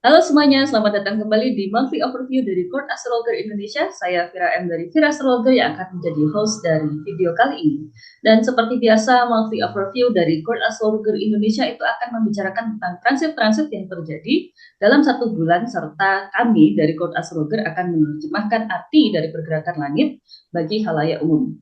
Halo semuanya, selamat datang kembali di Monthly Overview dari Court Astrologer Indonesia. Saya Vira M dari Vira Astrologer yang akan menjadi host dari video kali ini. Dan seperti biasa, Monthly Overview dari Court Astrologer Indonesia itu akan membicarakan tentang transit-transit yang terjadi dalam satu bulan, serta kami dari Court Astrologer akan menerjemahkan arti dari pergerakan langit bagi khalayak umum.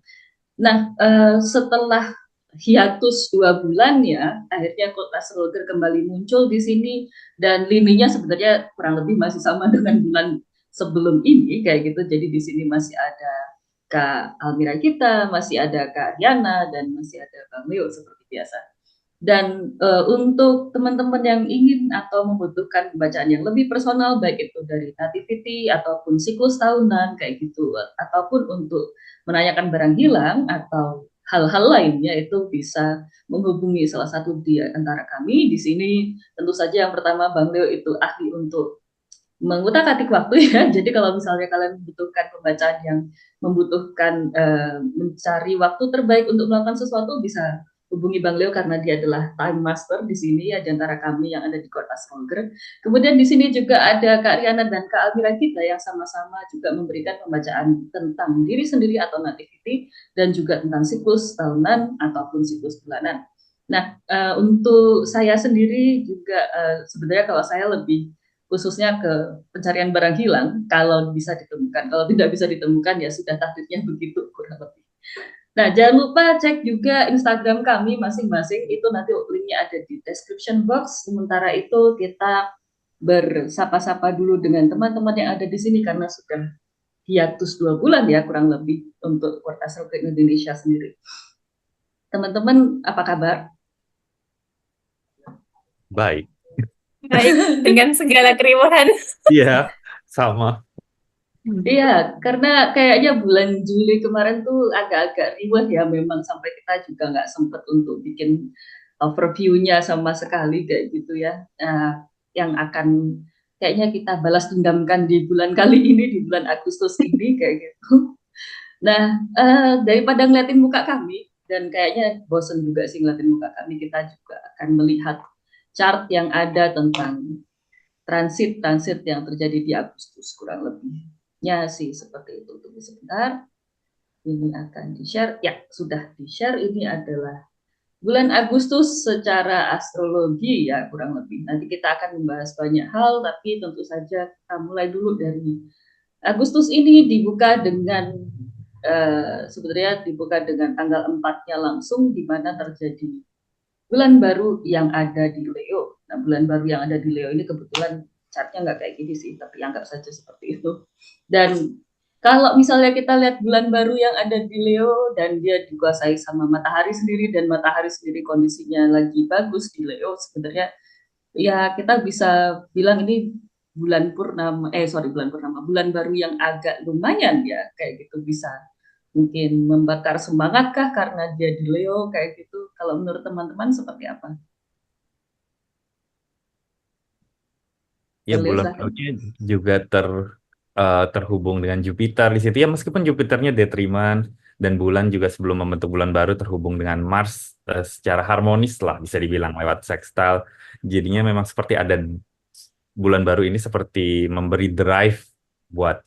Nah, setelah hiatus 2 bulan ya, akhirnya kota Astrologer kembali muncul di sini dan lininya sebenarnya kurang lebih masih sama dengan bulan sebelum ini kayak gitu. Jadi di sini masih ada Kak Almira kita, masih ada Kak Riana dan masih ada Bang Leo seperti biasa. Dan untuk teman-teman yang ingin atau membutuhkan pembacaan yang lebih personal, baik itu dari nativity ataupun siklus tahunan kayak gitu, ataupun untuk menanyakan barang hilang atau hal-hal lainnya, itu bisa menghubungi salah satu di antara kami di sini. Tentu saja yang pertama Bang Leo itu ahli untuk mengutak-atik waktu ya. Jadi kalau misalnya kalian membutuhkan pembacaan yang membutuhkan mencari waktu terbaik untuk melakukan sesuatu, bisa hubungi Bang Leo karena dia adalah time master di sini ya di antara kami yang ada di Kota Astrologer. Kemudian di sini juga ada Kak Riana dan Kak Almira kita yang sama-sama juga memberikan pembacaan tentang diri sendiri atau nativity dan juga tentang siklus tahunan ataupun siklus bulanan. Nah, untuk saya sendiri juga sebenarnya kalau saya lebih khususnya ke pencarian barang hilang kalau bisa ditemukan. Kalau tidak bisa ditemukan ya sudah takdirnya begitu kurang lebih. Nah, jangan lupa cek juga Instagram kami masing-masing, itu nanti linknya ada di description box. Sementara itu kita bersapa-sapa dulu dengan teman-teman yang ada di sini karena sudah hiatus 2 bulan ya kurang lebih untuk Portal ke Indonesia sendiri. Teman-teman apa kabar? Baik. Baik, dengan segala keriuhan. Iya, sama. Iya, karena kayaknya bulan Juli kemarin tuh agak-agak riuh ya, memang sampai kita juga nggak sempet untuk bikin overview-nya sama sekali kayak gitu ya. Nah, yang akan kayaknya kita balas dendamkan di bulan kali ini, di bulan Agustus ini kayak gitu. Nah, daripada ngeliatin muka kami, dan kayaknya bosen juga sih ngeliatin muka kami, kita juga akan melihat chart yang ada tentang transit-transit yang terjadi di Agustus kurang lebihnya sih seperti itu. Tunggu sebentar, ini akan di-share. Ya, sudah di-share. Ini adalah bulan Agustus secara astrologi ya kurang lebih. Nanti kita akan membahas banyak hal, tapi tentu saja kita mulai dulu dari Agustus ini dibuka dengan sebenarnya dibuka dengan tanggal 4-nya langsung, di mana terjadi bulan baru yang ada di Leo. Nah, bulan baru yang ada di Leo ini kebetulan chartnya nggak kayak gini sih, tapi anggap saja seperti itu. Dan kalau misalnya kita lihat bulan baru yang ada di Leo dan dia dikuasai sama matahari sendiri dan matahari sendiri kondisinya lagi bagus di Leo, sebenarnya ya kita bisa bilang ini bulan purnama, bulan purnama, bulan baru yang agak lumayan ya, kayak gitu bisa mungkin membakar semangat kah karena dia di Leo kayak gitu. Kalau menurut teman-teman seperti apa? Ya, Leo bulan silahkan. barunya juga terhubung dengan Jupiter di situ ya, meskipun Jupiternya detriman dan bulan juga sebelum membentuk bulan baru terhubung dengan Mars secara harmonis lah bisa dibilang lewat sextile. Jadinya memang seperti ada bulan baru ini seperti memberi drive buat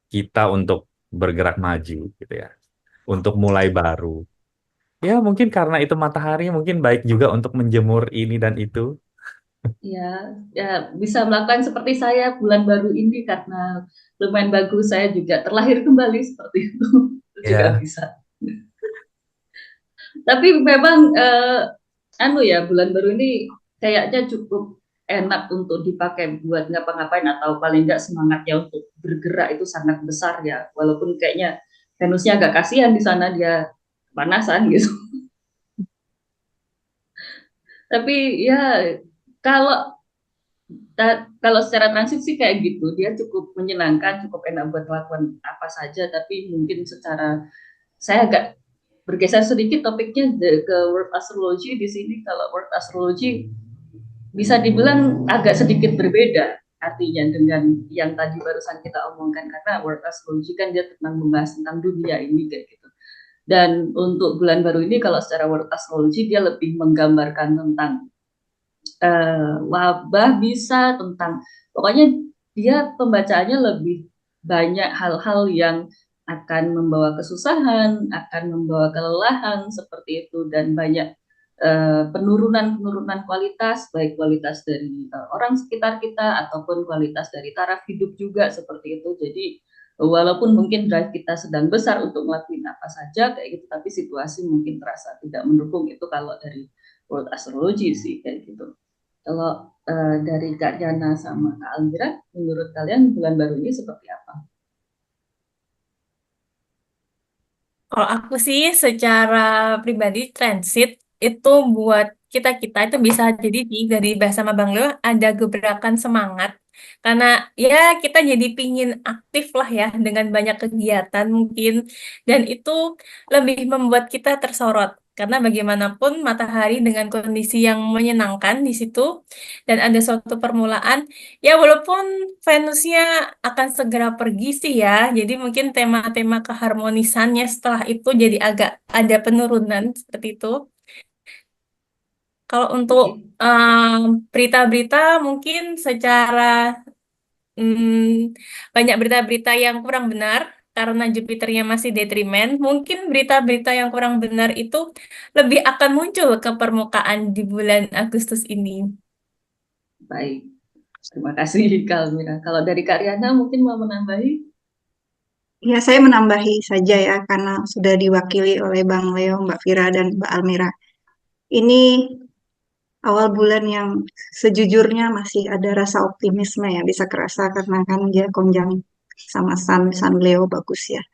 kita untuk bergerak maju gitu ya, untuk mulai baru. Ya, mungkin karena itu matahari mungkin baik juga untuk menjemur ini dan itu. Ya, ya bisa melakukan seperti saya bulan baru ini karena lumayan bagus, saya juga terlahir kembali seperti itu. Itu juga Ya. bisa. Tapi memang anu ya, bulan baru ini kayaknya cukup enak untuk dipakai buat ngapa-ngapain atau paling nggak semangatnya untuk bergerak itu sangat besar ya. Walaupun kayaknya Venusnya agak kasihan di sana, dia panasan gitu. Tapi ya kalau kalau secara transit sih kayak gitu, dia cukup menyenangkan, cukup enak buat melakukan apa saja. Tapi mungkin secara saya agak bergeser sedikit topiknya ke world astrology di sini. Kalau world astrology bisa dibilang agak sedikit berbeda artinya dengan yang tadi barusan kita omongkan, karena world astrology kan dia tentang membahas tentang dunia ini kayak gitu. Dan untuk bulan baru ini kalau secara world astrology dia lebih menggambarkan tentang wabah, bisa tentang pokoknya dia pembacaannya lebih banyak hal-hal yang akan membawa kesusahan, akan membawa kelelahan seperti itu dan banyak penurunan kualitas, baik kualitas dari orang sekitar kita ataupun kualitas dari taraf hidup juga seperti itu. Jadi walaupun mungkin drive kita sedang besar untuk ngelakuin apa saja kayak gitu, tapi situasi mungkin terasa tidak mendukung. Itu kalau dari World Astrology sih kayak gitu. Kalau dari Kak Yana sama Kak Almira, menurut kalian bulan baru ini seperti apa? Kalau aku sih secara pribadi transit itu buat kita-kita itu bisa jadi nih dari bahasa sama Bang Leo ada gebrakan semangat karena ya kita jadi pingin aktif lah ya dengan banyak kegiatan mungkin dan itu lebih membuat kita tersorot karena bagaimanapun matahari dengan kondisi yang menyenangkan di situ dan ada suatu permulaan. Ya, walaupun Venusnya akan segera pergi sih ya, jadi mungkin tema-tema keharmonisannya setelah itu jadi agak ada penurunan seperti itu. Kalau untuk Oke. berita-berita mungkin secara banyak berita-berita yang kurang benar karena Jupiternya masih detrimen, mungkin berita-berita yang kurang benar itu lebih akan muncul ke permukaan di bulan Agustus ini. Baik, terima kasih Kak Almira. Kalau dari Kak Riana mungkin mau menambahi? Ya, saya menambahi saja ya, karena sudah diwakili oleh Bang Leo, Mbak Vira, dan Mbak Almira. Ini awal bulan yang sejujurnya masih ada rasa optimisme ya, bisa kerasa karena kan dia konjang sama Sun Leo bagus ya.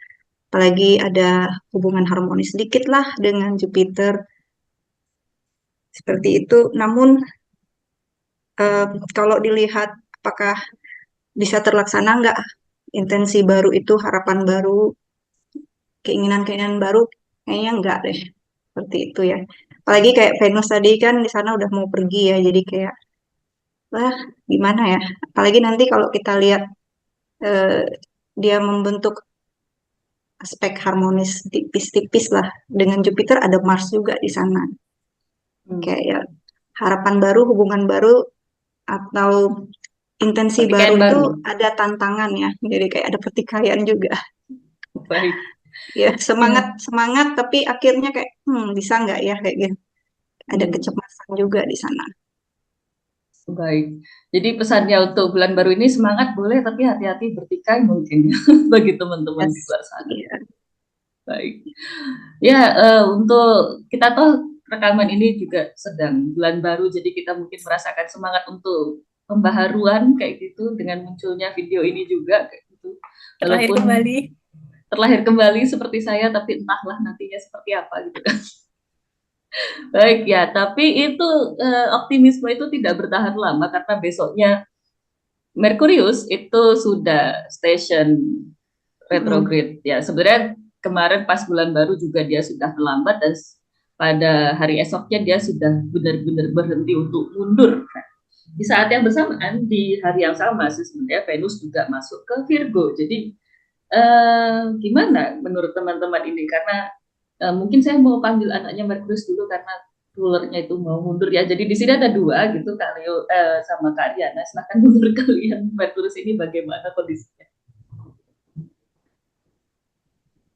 Apalagi ada hubungan harmonis sedikit lah dengan Jupiter, seperti itu. Namun kalau dilihat apakah bisa terlaksana nggak intensi baru itu, harapan baru, keinginan-keinginan baru, kayaknya enggak deh. Seperti itu ya. Apalagi kayak Venus tadi kan di sana udah mau pergi ya, jadi kayak, wah gimana ya. Apalagi nanti kalau kita lihat eh, dia membentuk aspek harmonis tipis-tipis lah. Dengan Jupiter ada Mars juga di sana. Kayak ya, harapan baru, hubungan baru, atau intensi baru Pertikaian itu baru. ada tantangan ya. Jadi kayak ada pertikaian juga. Baik. Ya, Ya. semangat semangat tapi akhirnya kayak bisa nggak ya kayak gitu. Ada Hmm. kecemasan juga di sana. Baik. Jadi pesannya untuk bulan baru ini semangat boleh, tapi hati-hati bertikai mungkin ya bagi teman-teman di Yes. luar sana. Iya. Baik. Ya, untuk kita tahu rekaman ini juga sedang bulan baru, jadi kita mungkin merasakan semangat untuk pembaharuan kayak gitu dengan munculnya video ini juga kayak gitu. Terakhir Walaupun kembali. terlahir kembali seperti saya, tapi entahlah nantinya seperti apa gitu kan. Baik ya, tapi itu optimisme itu tidak bertahan lama karena besoknya Merkurius itu sudah station retrograde ya. Sebenarnya kemarin pas bulan baru juga dia sudah melambat dan pada hari esoknya dia sudah benar-benar berhenti untuk mundur. Nah, di saat yang bersamaan di hari yang sama sih sebenarnya Venus juga masuk ke Virgo. Jadi gimana menurut teman-teman ini? Karena mungkin saya mau panggil anaknya Merkurius dulu karena rulernya itu mau mundur ya. Jadi di sini ada dua gitu Kak Leo sama Kak Diana. Silahkan menurut kalian Merkurius ini bagaimana kondisinya?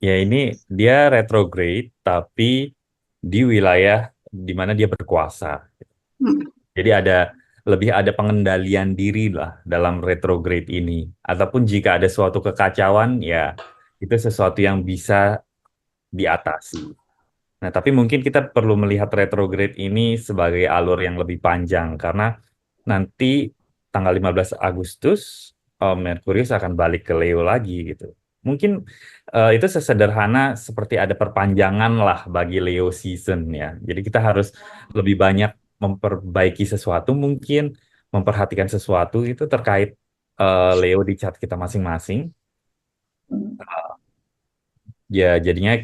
Ya ini dia retrograde tapi di wilayah di mana dia berkuasa. Hmm. Jadi lebih ada pengendalian diri lah dalam retrograde ini. Ataupun jika ada suatu kekacauan ya itu sesuatu yang bisa diatasi. Nah, tapi mungkin kita perlu melihat retrograde ini sebagai alur yang lebih panjang karena nanti tanggal 15 Agustus Merkurius akan balik ke Leo lagi gitu. Mungkin itu sesederhana seperti ada perpanjangan lah bagi Leo season ya. Jadi kita harus lebih banyak memperbaiki sesuatu mungkin, memperhatikan sesuatu itu terkait Leo di chart kita masing-masing. Ya jadinya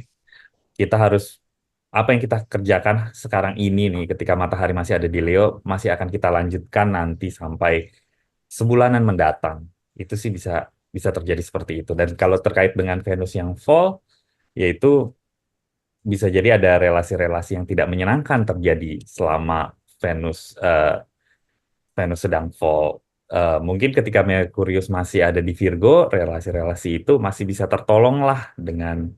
kita harus apa yang kita kerjakan sekarang ini nih ketika matahari masih ada di Leo masih akan kita lanjutkan nanti sampai sebulanan mendatang. Itu sih bisa bisa terjadi seperti itu. Dan kalau terkait dengan Venus yang fall, yaitu bisa jadi ada relasi-relasi yang tidak menyenangkan terjadi selama Venus Venus sedang fall. Mungkin ketika Merkurius masih ada di Virgo, relasi-relasi itu masih bisa tertolong lah dengan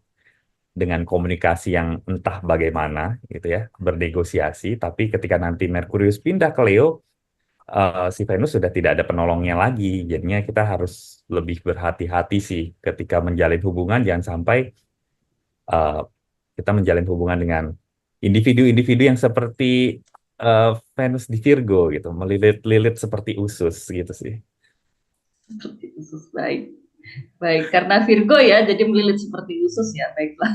komunikasi yang entah bagaimana gitu ya, bernegosiasi. Tapi ketika nanti Merkurius pindah ke Leo, si Venus sudah tidak ada penolongnya lagi. Jadinya kita harus lebih berhati-hati sih ketika menjalin hubungan, jangan sampai uh, kita menjalin hubungan dengan individu-individu yang seperti Venus di Virgo gitu, melilit-lilit seperti usus gitu sih. Seperti usus. Baik. Baik, karena Virgo ya, jadi melilit seperti usus ya. Baiklah.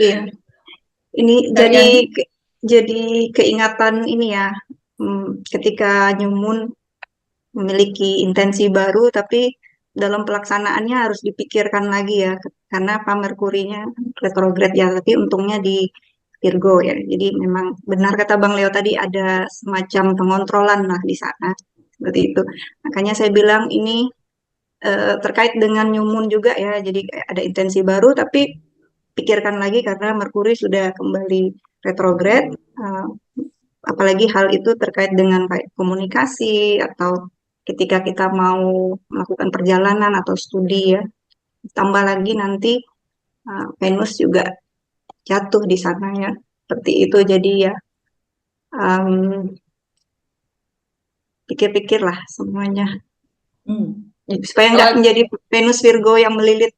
Iya. Ini Kalian jadi keingatan ini ya, ketika New Moon memiliki intensi baru, tapi dalam pelaksanaannya harus dipikirkan lagi ya, karena apa Merkurinya retrograde ya, tapi untungnya di Virgo ya. Jadi memang benar kata Bang Leo tadi ada semacam pengontrolan lah di sana, seperti itu. Makanya saya bilang ini terkait dengan New Moon juga ya, jadi kayak ada intensi baru, tapi pikirkan lagi karena Merkuri sudah kembali retrograde. Apalagi hal itu terkait dengan kayak komunikasi atau ketika kita mau melakukan perjalanan atau studi ya. Tambah lagi nanti Venus juga jatuh di sana ya. Seperti itu jadi ya pikir-pikirlah semuanya. Supaya nggak menjadi Venus Virgo yang melilit.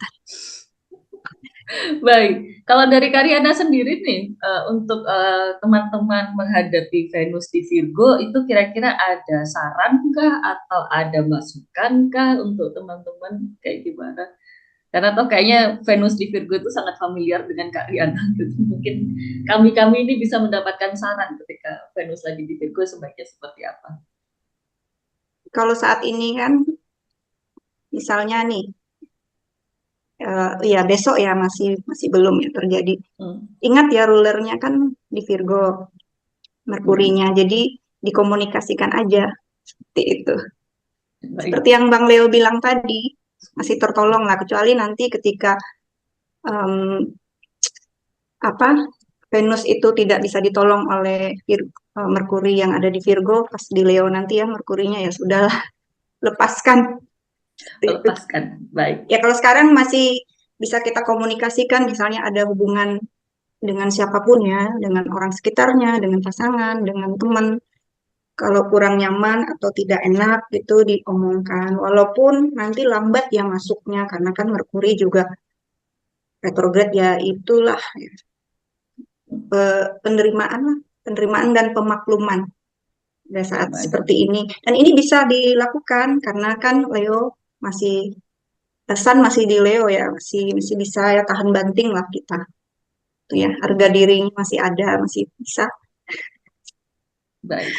Baik, kalau dari Karyana sendiri nih, untuk teman-teman menghadapi Venus di Virgo, itu kira-kira ada saran kah atau ada masukan kah untuk teman-teman kayak gimana? Karena toh kayaknya Venus di Virgo itu sangat familiar dengan Karyana. Gitu. Mungkin kami-kami ini bisa mendapatkan saran ketika Venus lagi di Virgo sebaiknya seperti apa? Kalau saat ini kan, misalnya nih, ya besok ya masih belum ya terjadi. Ingat ya rulernya kan di Virgo, Merkurinya. Jadi dikomunikasikan aja seperti itu. Baik. Seperti yang Bang Leo bilang tadi, masih tertolong lah. Kecuali nanti ketika Venus itu tidak bisa ditolong oleh Merkuri yang ada di Virgo, pas di Leo nanti ya Merkurinya ya sudahlah, lepaskan. Lepaskan, baik. Ya kalau sekarang masih bisa kita komunikasikan, misalnya ada hubungan dengan siapapun ya, dengan orang sekitarnya, dengan pasangan, dengan teman. Kalau kurang nyaman atau tidak enak itu diomongkan. Walaupun nanti lambat ya masuknya, karena kan Merkuri juga retrograde ya itulah ya. Penerimaan dan pemakluman pada saat seperti ini. Dan ini bisa dilakukan karena kan Leo masih Sun masih di Leo ya, masih bisa ya tahan banting lah kita. Tuh ya, harga dirinya masih ada, masih bisa. Baik.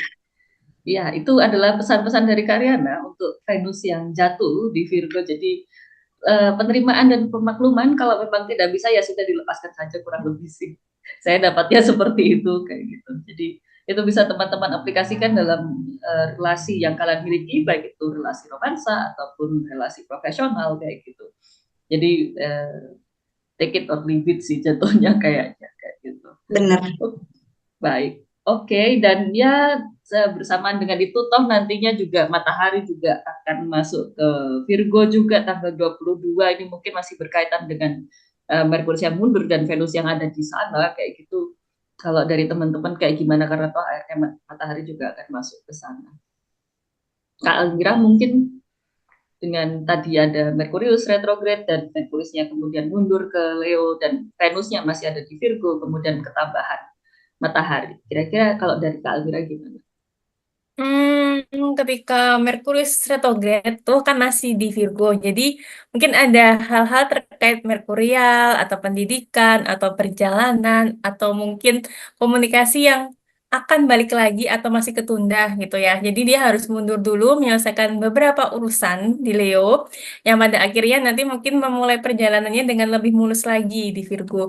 Ya, itu adalah pesan-pesan dari Karyana untuk Venus yang jatuh di Virgo. Jadi penerimaan dan pemakluman kalau memang tidak bisa ya sudah dilepaskan saja, kurang lebih sih. Saya dapatnya seperti itu kayak gitu. Jadi itu bisa teman-teman aplikasikan dalam relasi yang kalian miliki, baik itu relasi romansa ataupun relasi profesional kayak gitu. Jadi take it or leave it sih jatuhnya kayaknya kayak gitu. Benar. Baik. Oke, dan ya bersamaan dengan itu toh nantinya juga matahari juga akan masuk ke Virgo juga tanggal 22. Ini mungkin masih berkaitan dengan Merkurius yang mundur dan Venus yang ada di sana kayak gitu. Kalau dari teman-teman kayak gimana, karena toh akhirnya matahari juga akan masuk ke sana. Kak Elvira mungkin dengan tadi ada Merkurius retrograde dan Merkuriusnya kemudian mundur ke Leo dan Venusnya masih ada di Virgo, kemudian ketambahan matahari. Kira-kira kalau dari Kak Elvira gimana? Ketika Merkurius retrograde tuh kan masih di Virgo, jadi mungkin ada hal-hal terkait merkurial atau pendidikan atau perjalanan atau mungkin komunikasi yang akan balik lagi atau masih ketunda gitu ya. Jadi dia harus mundur dulu menyelesaikan beberapa urusan di Leo yang pada akhirnya nanti mungkin memulai perjalanannya dengan lebih mulus lagi di Virgo.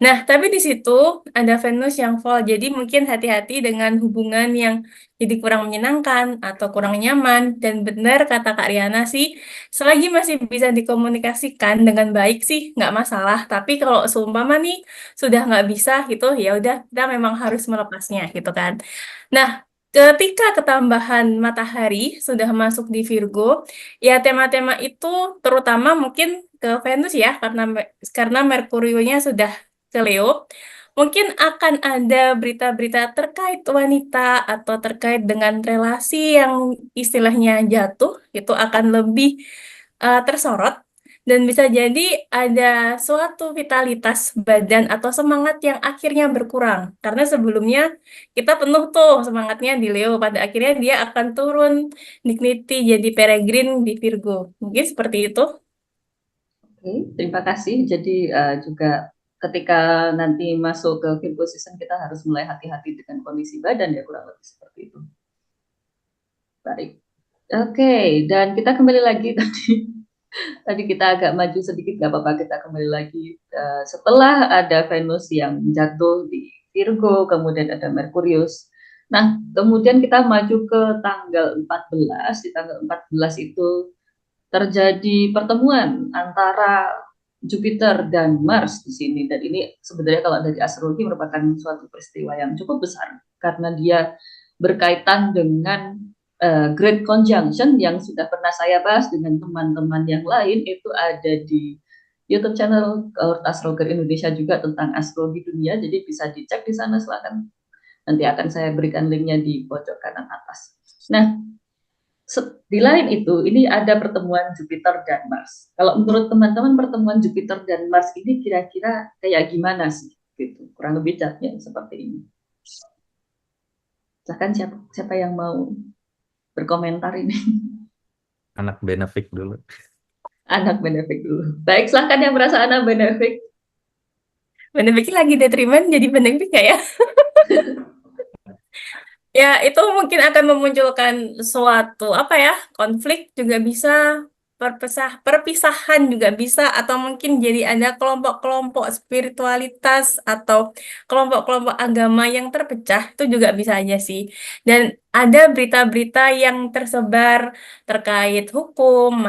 Nah, tapi di situ ada Venus yang fall, jadi mungkin hati-hati dengan hubungan yang jadi kurang menyenangkan atau kurang nyaman. Dan benar kata Kak Riana sih, selagi masih bisa dikomunikasikan dengan baik sih nggak masalah. Tapi kalau seumpama nih sudah nggak bisa gitu, ya udah kita memang harus melepasnya gitu kan. Nah, ketika ketambahan matahari sudah masuk di Virgo, ya tema-tema itu terutama mungkin ke Venus ya, karena Merkuriusnya sudah ke Leo, mungkin akan ada berita-berita terkait wanita atau terkait dengan relasi yang istilahnya jatuh, itu akan lebih tersorot. Dan bisa jadi ada suatu vitalitas badan atau semangat yang akhirnya berkurang. Karena sebelumnya kita penuh tuh semangatnya di Leo, pada akhirnya dia akan turun dignity jadi peregrine di Virgo. Mungkin seperti itu. Oke, terima kasih. Jadi juga ketika nanti masuk ke Virgo season kita harus mulai hati-hati dengan kondisi badan ya, kurang lebih seperti itu. Baik. Oke, dan kita kembali lagi tadi kita agak maju sedikit, nggak apa-apa, kita kembali lagi. Setelah ada Venus yang jatuh di Virgo, kemudian ada Merkurius. Nah, kemudian kita maju ke tanggal 14. Di tanggal 14 itu terjadi pertemuan antara Jupiter dan Mars di sini. Dan ini sebenarnya kalau dari astrologi merupakan suatu peristiwa yang cukup besar karena dia berkaitan dengan Great Conjunction yang sudah pernah saya bahas dengan teman-teman yang lain. Itu ada di YouTube channel Astrologer Indonesia juga tentang astrologi dunia, jadi bisa dicek di sana, silakan. Nanti akan saya berikan linknya di pojok kanan atas. Nah, di lain itu, ini ada pertemuan Jupiter dan Mars. Kalau menurut teman-teman pertemuan Jupiter dan Mars ini kira-kira kayak gimana sih? Gitu, kurang lebih catnya seperti ini. Silahkan siapa yang mau berkomentar ini. Anak benefit dulu. Anak benefit dulu. Baik, silahkan yang merasa anak benefit. Benefit lagi detrimen jadi benefit nggak ya? Ya, itu mungkin akan memunculkan suatu konflik juga bisa, perpisahan juga bisa, atau mungkin jadi ada kelompok-kelompok spiritualitas atau kelompok-kelompok agama yang terpecah, itu juga bisa aja sih. Dan ada berita-berita yang tersebar terkait hukum,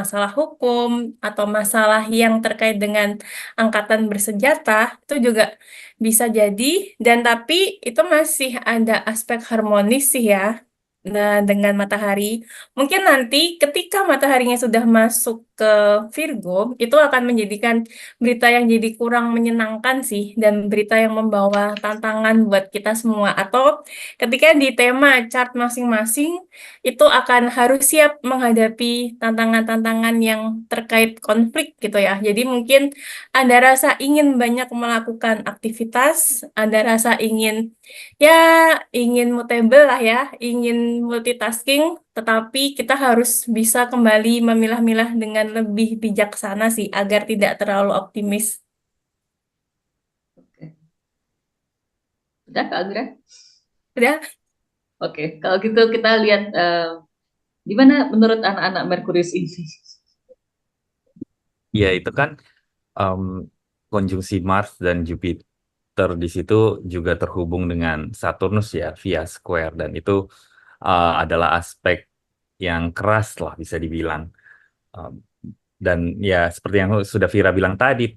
atau masalah yang terkait dengan angkatan bersenjata, itu juga bisa jadi, dan tapi itu masih ada aspek harmonis sih ya. Nah, dengan matahari, mungkin nanti ketika mataharinya sudah masuk ke Virgo, itu akan menjadikan berita yang jadi kurang menyenangkan sih, dan berita yang membawa tantangan buat kita semua. Atau ketika di tema chart masing-masing, itu akan harus siap menghadapi tantangan-tantangan yang terkait konflik gitu ya. Jadi mungkin ada rasa ingin banyak melakukan aktivitas, ada rasa ya ingin mutable lah ya, ingin multitasking, tetapi kita harus bisa kembali memilah-milah dengan lebih bijaksana sih, agar tidak terlalu optimis. Oke. Udah, Kak Agra? Udah, Oke, kalau gitu kita lihat gimana menurut anak-anak Merkurius ini. Ya, itu kan konjungsi Mars dan Jupiter di situ juga terhubung dengan Saturnus ya via square, dan itu adalah aspek yang keras lah bisa dibilang. Dan ya seperti yang sudah Vira bilang tadi,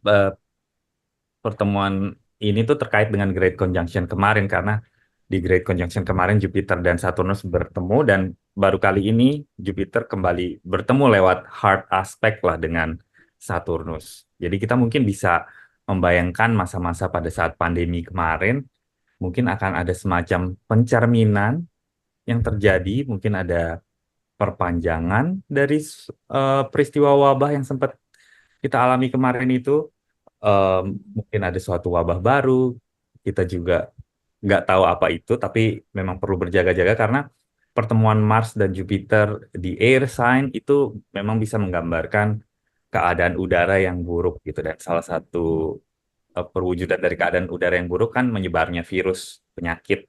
pertemuan ini tuh terkait dengan Great Conjunction kemarin, karena di Great Conjunction kemarin Jupiter dan Saturnus bertemu, dan baru kali ini Jupiter kembali bertemu lewat hard aspect lah dengan Saturnus. Jadi kita mungkin bisa membayangkan masa-masa pada saat pandemi kemarin, mungkin akan ada semacam pencerminan yang terjadi, mungkin ada perpanjangan dari peristiwa wabah yang sempat kita alami kemarin itu. Mungkin ada suatu wabah baru, kita juga nggak tahu apa itu, tapi memang perlu berjaga-jaga karena pertemuan Mars dan Jupiter di air sign itu memang bisa menggambarkan keadaan udara yang buruk gitu, dan salah satu perwujudan dari keadaan udara yang buruk kan menyebarnya virus, penyakit.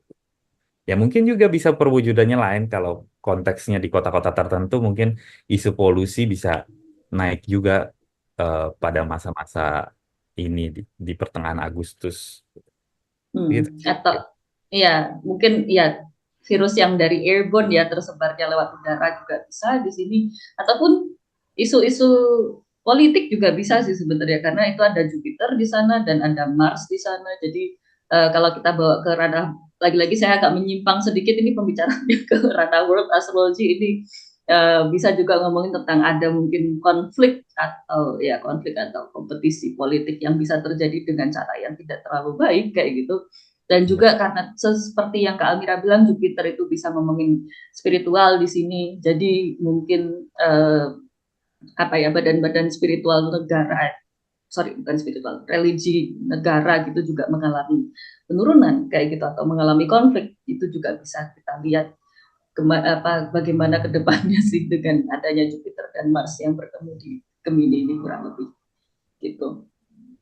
Ya mungkin juga bisa perwujudannya lain, kalau konteksnya di kota-kota tertentu mungkin isu polusi bisa naik juga pada masa-masa ini di pertengahan Agustus. Gitu. Atau ya mungkin ya virus yang dari airborne ya tersebarnya lewat udara juga bisa di sini, ataupun isu-isu politik juga bisa sih sebenarnya, karena itu ada Jupiter di sana dan ada Mars di sana. Jadi kalau kita bawa ke ranah lagi-lagi saya agak menyimpang sedikit ini pembicaraannya ke ranah world astrology ini, bisa juga ngomongin tentang ada mungkin konflik atau kompetisi politik yang bisa terjadi dengan cara yang tidak terlalu baik kayak gitu. Dan juga karena seperti yang Kak Almira bilang, Jupiter itu bisa ngomongin spiritual di sini. Jadi mungkin badan-badan spiritual negara, bukan spiritual, religi negara gitu juga mengalami penurunan kayak gitu atau mengalami konflik. Itu juga bisa kita lihat bagaimana kedepannya sih dengan adanya Jupiter dan Mars yang bertemu di Gemini ini kurang lebih gitu.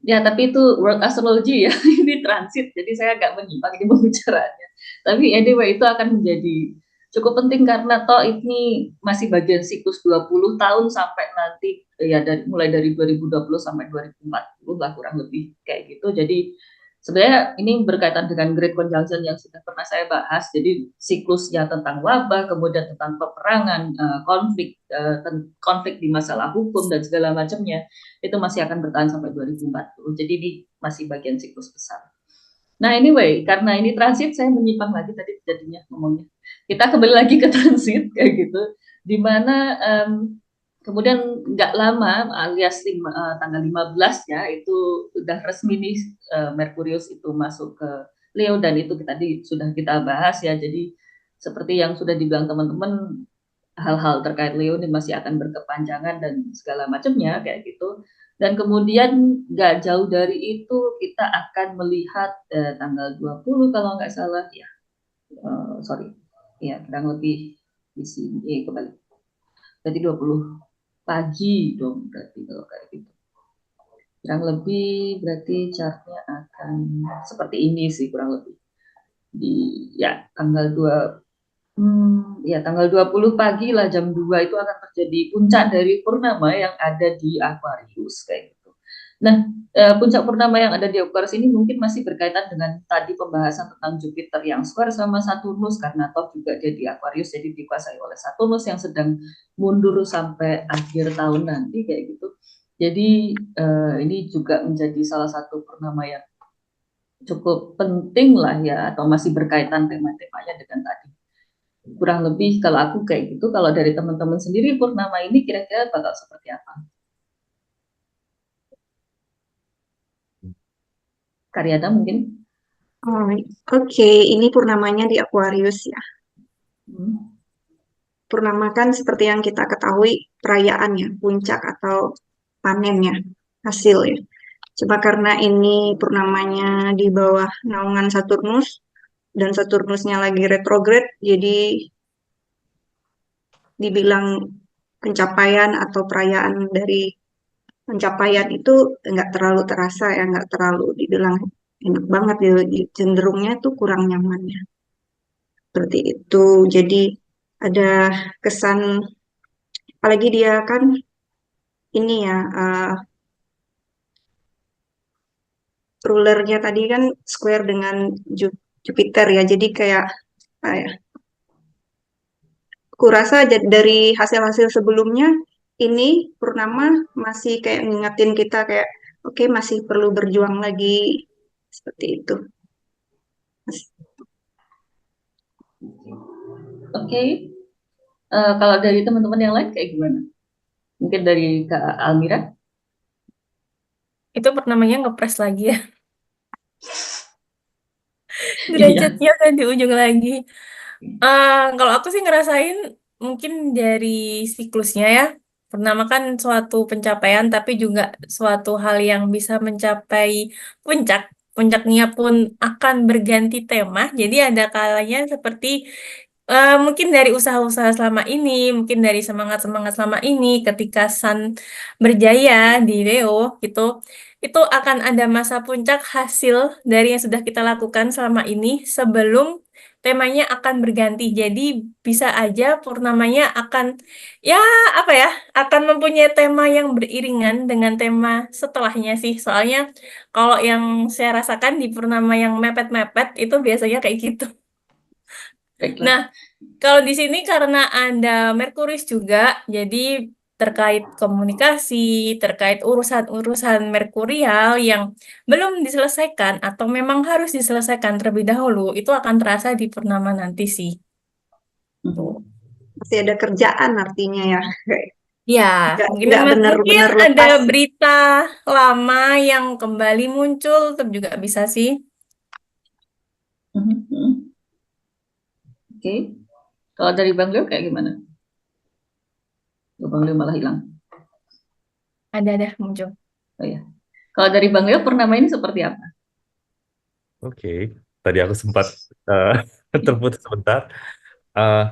Ya, tapi itu world astrology ya, ini transit, jadi saya agak menyimpang ini pembicaraannya. Tapi anyway, itu akan menjadi cukup penting karena toh ini masih bagian siklus 20 tahun sampai nanti ya mulai dari 2020 sampai 2040 lah kurang lebih kayak gitu. Jadi sebenarnya ini berkaitan dengan Great Conjunction yang sudah pernah saya bahas. Jadi siklusnya tentang wabah, kemudian tentang peperangan, konflik di masalah hukum dan segala macamnya itu masih akan bertahan sampai 2040. Jadi ini masih bagian siklus besar. Nah anyway, karena ini transit, saya menyimpang lagi tadi jadinya ngomongnya. Kita kembali lagi ke transit kayak gitu, dimana kemudian nggak lama alias tanggal 15 ya itu sudah resmi nih Merkurius itu masuk ke Leo, dan itu tadi sudah kita bahas ya. Jadi seperti yang sudah dibilang teman-teman, hal-hal terkait Leo ini masih akan berkepanjangan dan segala macamnya kayak gitu. Dan kemudian nggak jauh dari itu kita akan melihat tanggal 20 kalau nggak salah ya, kurang lebih di sini kembali. Berarti 20 pagi dong berarti kalau kayak gitu. Kurang lebih berarti chartnya akan seperti ini sih kurang lebih. Tanggal 20 pagi lah jam 2 itu akan terjadi puncak dari purnama yang ada di Aquarius kayak gitu. Nah, puncak purnama yang ada di Aquarius ini mungkin masih berkaitan dengan tadi pembahasan tentang Jupiter yang square sama Saturnus, karena toh juga dia di Aquarius, jadi dikuasai oleh Saturnus yang sedang mundur sampai akhir tahun nanti kayak gitu. Jadi ini juga menjadi salah satu purnama yang cukup penting lah ya, atau masih berkaitan tema-temanya dengan tadi. Kurang lebih kalau aku kayak gitu. Kalau dari teman-teman sendiri, purnama ini kira-kira bakal seperti apa? Karyana mungkin? Oke, ini purnamanya di Aquarius ya. Purnama kan seperti yang kita ketahui perayaan ya, puncak atau panennya, hasil ya. Coba karena ini purnamanya di bawah naungan Saturnus dan Saturnusnya lagi retrograde, jadi dibilang pencapaian atau perayaan dari pencapaian itu nggak terlalu terasa ya, nggak terlalu dibilang enak banget ya, cenderungnya tuh kurang nyaman ya. Seperti itu. Jadi ada kesan, apalagi dia kan ini ya, rulernya tadi kan square dengan Jupiter ya. Jadi kayak kurasa dari hasil-hasil sebelumnya ini purnama masih kayak ngingetin kita kayak oke, masih perlu berjuang lagi seperti itu. Oke. Kalau dari teman-teman yang lain kayak gimana? Mungkin dari Kak Almira? Itu purnamanya ngepres lagi ya. Iya. Derajatnya kan di ujung lagi. Kalau aku sih ngerasain mungkin dari siklusnya ya. Purnama kan suatu pencapaian tapi juga suatu hal yang bisa mencapai puncak. Puncaknya pun akan berganti tema. Jadi ada kalanya seperti mungkin dari usaha-usaha selama ini, mungkin dari semangat-semangat selama ini, ketika Sun berjaya di Leo gitu, itu akan ada masa puncak hasil dari yang sudah kita lakukan selama ini sebelum temanya akan berganti. Jadi bisa aja purnamanya akan ya apa ya, akan mempunyai tema yang beriringan dengan tema setelahnya sih. Soalnya kalau yang saya rasakan di purnama yang mepet-mepet itu biasanya kayak gitu. Baiklah. Nah, kalau di sini karena ada Merkurius juga, jadi terkait komunikasi, terkait urusan-urusan merkurial yang belum diselesaikan atau memang harus diselesaikan terlebih dahulu, itu akan terasa di purnama nanti sih. Tuh. Masih ada kerjaan artinya ya. Ya, Nggak mungkin benar-benar ada lepas. berita lama yang kembali muncul, itu juga bisa sih. Oke. Kalau dari Bang Leo kayak gimana? Bang Leo malah hilang. Ada muncul. Oh ya. Kalau dari Bang Leo, purnama ini seperti apa? Oke, tadi aku sempat terputus sebentar. Eh,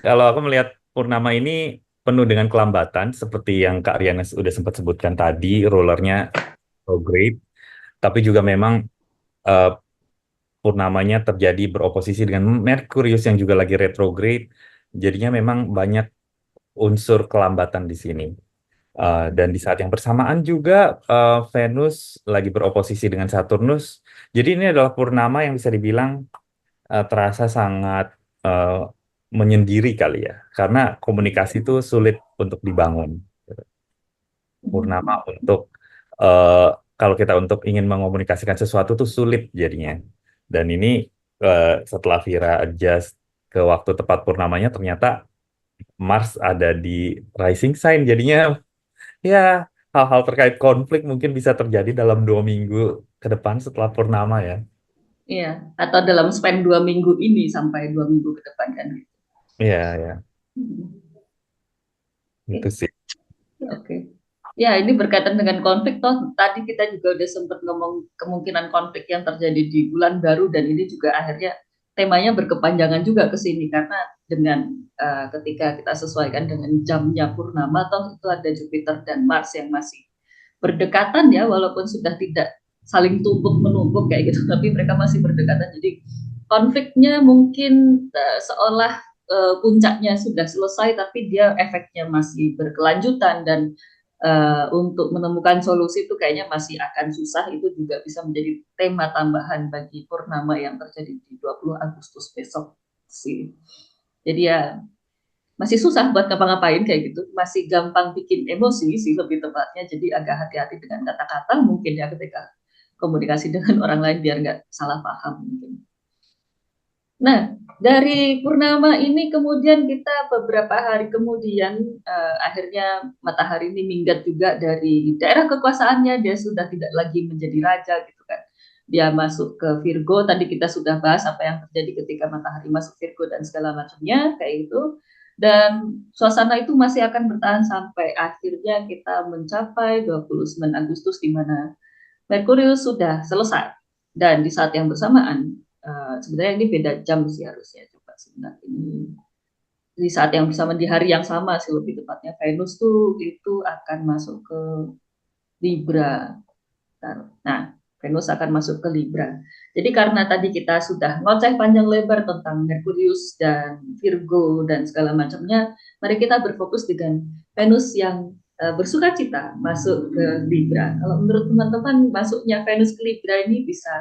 Kalau aku melihat purnama ini penuh dengan kelambatan, seperti yang Kak Riana sudah sempat sebutkan tadi, rollernya retrograde, tapi juga memang eh, purnamanya terjadi beroposisi dengan Merkurius yang juga lagi retrograde, jadinya memang banyak unsur kelambatan di sini. Dan di saat yang bersamaan juga Venus lagi beroposisi dengan Saturnus, jadi ini adalah purnama yang bisa dibilang terasa sangat eh, menyendiri kali ya, karena komunikasi itu sulit untuk dibangun. Purnama untuk eh, kalau kita untuk ingin mengomunikasikan sesuatu tuh sulit jadinya. Dan ini setelah Vira adjust ke waktu tepat purnamanya, ternyata Mars ada di rising sign, jadinya ya hal-hal terkait konflik mungkin bisa terjadi dalam 2 minggu ke depan setelah purnama ya. Iya, atau dalam span 2 minggu ini sampai 2 minggu ke depan kan. Iya, ya, itu Oke. sih. Oke. Ya, ini berkaitan dengan konflik toh. Tadi kita juga udah sempat ngomong kemungkinan konflik yang terjadi di bulan baru, dan ini juga akhirnya temanya berkepanjangan juga ke sini karena dengan ketika kita sesuaikan dengan jamnya purnama toh itu ada Jupiter dan Mars yang masih berdekatan ya, walaupun sudah tidak saling tumpuk menumpuk kayak gitu, tapi mereka masih berdekatan. Jadi konfliknya mungkin seolah puncaknya sudah selesai, tapi dia efeknya masih berkelanjutan, dan untuk menemukan solusi itu kayaknya masih akan susah. Itu juga bisa menjadi tema tambahan bagi purnama yang terjadi di 20 Agustus besok sih. Jadi ya masih susah buat ngapa-ngapain kayak gitu, masih gampang bikin emosi sih lebih tepatnya. Jadi agak hati-hati dengan kata-kata mungkin ya ketika komunikasi dengan orang lain biar nggak salah paham mungkin. Nah, dari purnama ini kemudian kita beberapa hari kemudian akhirnya matahari ini minggat juga dari daerah kekuasaannya, dia sudah tidak lagi menjadi raja gitu kan. Dia masuk ke Virgo, tadi kita sudah bahas apa yang terjadi ketika matahari masuk Virgo dan segala macamnya kayak gitu. Dan suasana itu masih akan bertahan sampai akhirnya kita mencapai 29 Agustus di mana Merkurius sudah selesai. Dan di saat yang bersamaan, sebenarnya ini beda jam sih harusnya. Coba sebentar, ini di saat yang bersama di hari yang sama sih lebih tepatnya, Venus tuh itu akan masuk ke Libra. Nah, Venus akan masuk ke Libra. Jadi karena tadi kita sudah ngoceh panjang lebar tentang Merkurius dan Virgo dan segala macamnya, mari kita berfokus dengan Venus yang bersuka cita masuk ke Libra. Kalau menurut teman-teman masuknya Venus ke Libra ini bisa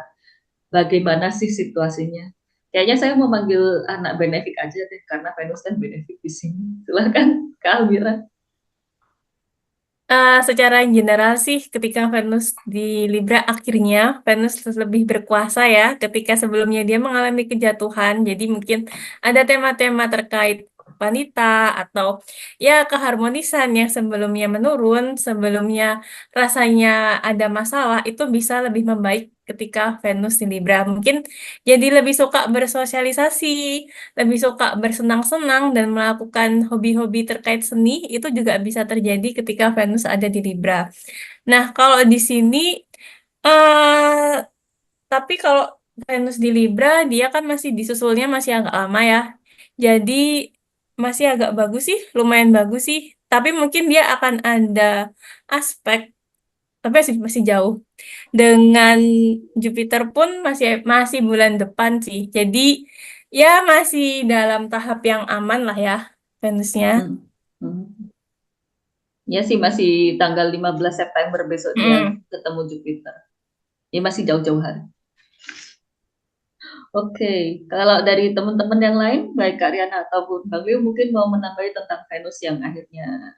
bagaimana sih situasinya? Kayaknya saya mau manggil anak benefit aja deh, karena Venus kan benefit di sini. Silakan, Kak Almira. Secara general sih, ketika Venus di Libra, akhirnya Venus lebih berkuasa ya. Ketika sebelumnya dia mengalami kejatuhan, jadi mungkin ada tema-tema terkait wanita atau ya keharmonisan yang sebelumnya menurun, sebelumnya rasanya ada masalah, itu bisa lebih membaik ketika Venus di Libra. Mungkin jadi lebih suka bersosialisasi, lebih suka bersenang-senang dan melakukan hobi-hobi terkait seni, itu juga bisa terjadi ketika Venus ada di Libra. Nah, kalau di sini, eh tapi kalau Venus di Libra, dia kan masih disusulnya masih agak lama ya. Jadi masih agak bagus sih, lumayan bagus sih. Tapi mungkin dia akan ada aspek, tapi masih jauh. Dengan Jupiter pun masih masih bulan depan sih. Jadi ya masih dalam tahap yang aman lah ya Venusnya. Hmm. Hmm. Ya sih, masih tanggal 15 September besok dia Mm. ketemu Jupiter. Ya masih jauh-jauh hari. Oke, kalau dari teman-teman yang lain, baik Kak Riana ataupun Bang Liu mungkin mau menambahi tentang Venus yang akhirnya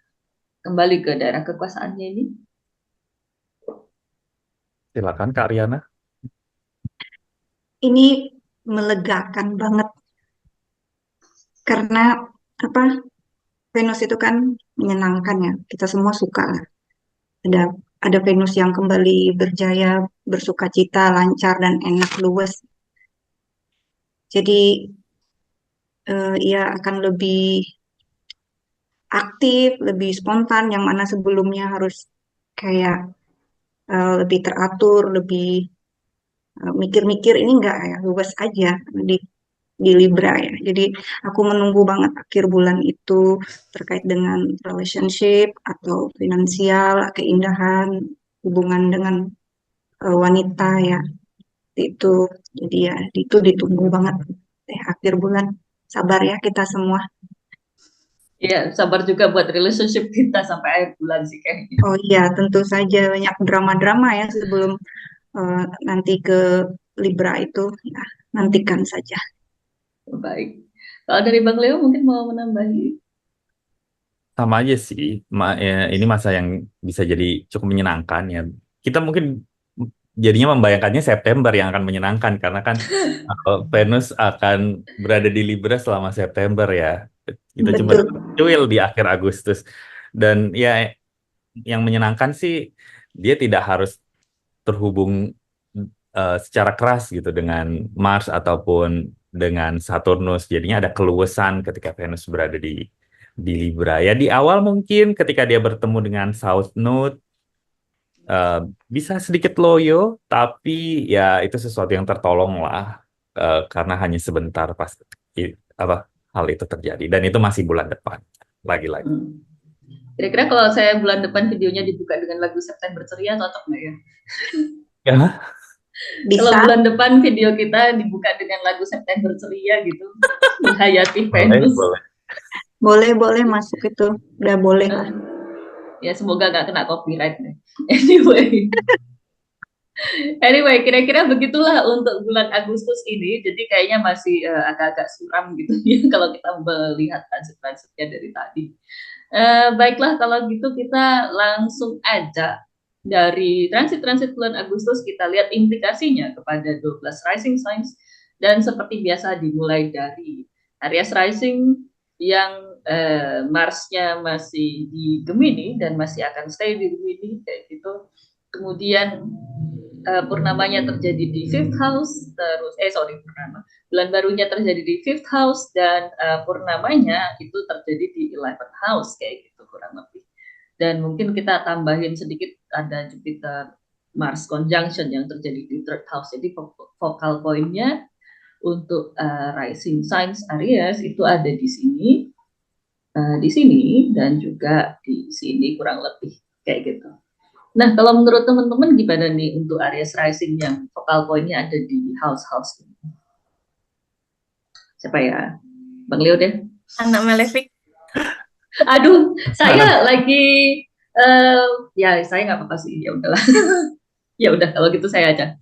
kembali ke daerah kekuasaannya ini? Silakan Kak Riana. Ini melegakan banget karena apa? Venus itu kan menyenangkan ya. Kita semua suka lah. Ada ada Venus yang kembali berjaya, bersukacita, lancar dan enak luwes. Jadi ia akan lebih aktif, lebih spontan, yang mana sebelumnya harus kayak lebih teratur, lebih mikir-mikir. Ini enggak ya, luwes aja di di Libra ya. Jadi aku menunggu banget akhir bulan itu terkait dengan relationship atau finansial, keindahan, hubungan dengan wanita ya itu. Jadi ya itu ditunggu banget akhir bulan. Sabar ya kita semua. Iya, sabar juga buat relationship kita sampai akhir bulan sih kayaknya. Oh iya, tentu saja banyak drama-drama ya sebelum nanti ke Libra itu. Ya, nantikan saja. Baik. Kalau dari Bang Leo mungkin mau menambahi. Sama aja sih, ini masa yang bisa jadi cukup menyenangkan ya. Kita mungkin jadinya membayangkannya September yang akan menyenangkan karena kan Venus akan berada di Libra selama September ya. Kita cuma Betul. cuil di akhir Agustus dan ya yang menyenangkan sih dia tidak harus terhubung secara keras gitu dengan Mars ataupun dengan Saturnus. Jadinya ada keluasan ketika Venus berada di Libra. Ya di awal mungkin ketika dia bertemu dengan South Node bisa sedikit loyo, tapi ya itu sesuatu yang tertolong lah karena hanya sebentar pas apa hal itu terjadi dan itu masih bulan depan lagi-lagi. Kira-kira kalau saya bulan depan videonya dibuka dengan lagu September Ceria cocok nggak ya? Ya, Kalau Bisa. bulan depan video kita dibuka dengan lagu September Ceria gitu, menghayati boleh, Venus. boleh. Boleh masuk itu. Udah boleh lah. Ya semoga nggak kena copyright nih. Anyway, kira-kira begitulah untuk bulan Agustus ini. Jadi kayaknya masih agak-agak suram gitu ya kalau kita melihat transit-transitnya dari tadi. Baiklah kalau gitu kita langsung aja dari transit-transit bulan Agustus kita lihat implikasinya kepada 12 rising signs dan seperti biasa dimulai dari Aries rising yang Mars-nya masih di Gemini dan masih akan stay di Gemini kayak gitu. Kemudian purnamanya terjadi di fifth house, terus bulan barunya terjadi di fifth house dan purnamanya itu terjadi di 11th house kayak gitu kurang lebih. Dan mungkin kita tambahin sedikit ada Jupiter Mars conjunction yang terjadi di third house. Jadi focal pointnya untuk rising signs Aries itu ada di sini dan juga di sini kurang lebih kayak gitu. Nah, kalau menurut teman-teman gimana nih untuk Aries rising yang focal point-nya ada di house-house ini? Siapa ya? Bang Leo deh. Anak Malefic. Aduh, saya lagi ya saya nggak apa-apa sih, ya udahlah. Ya udah kalau gitu saya aja.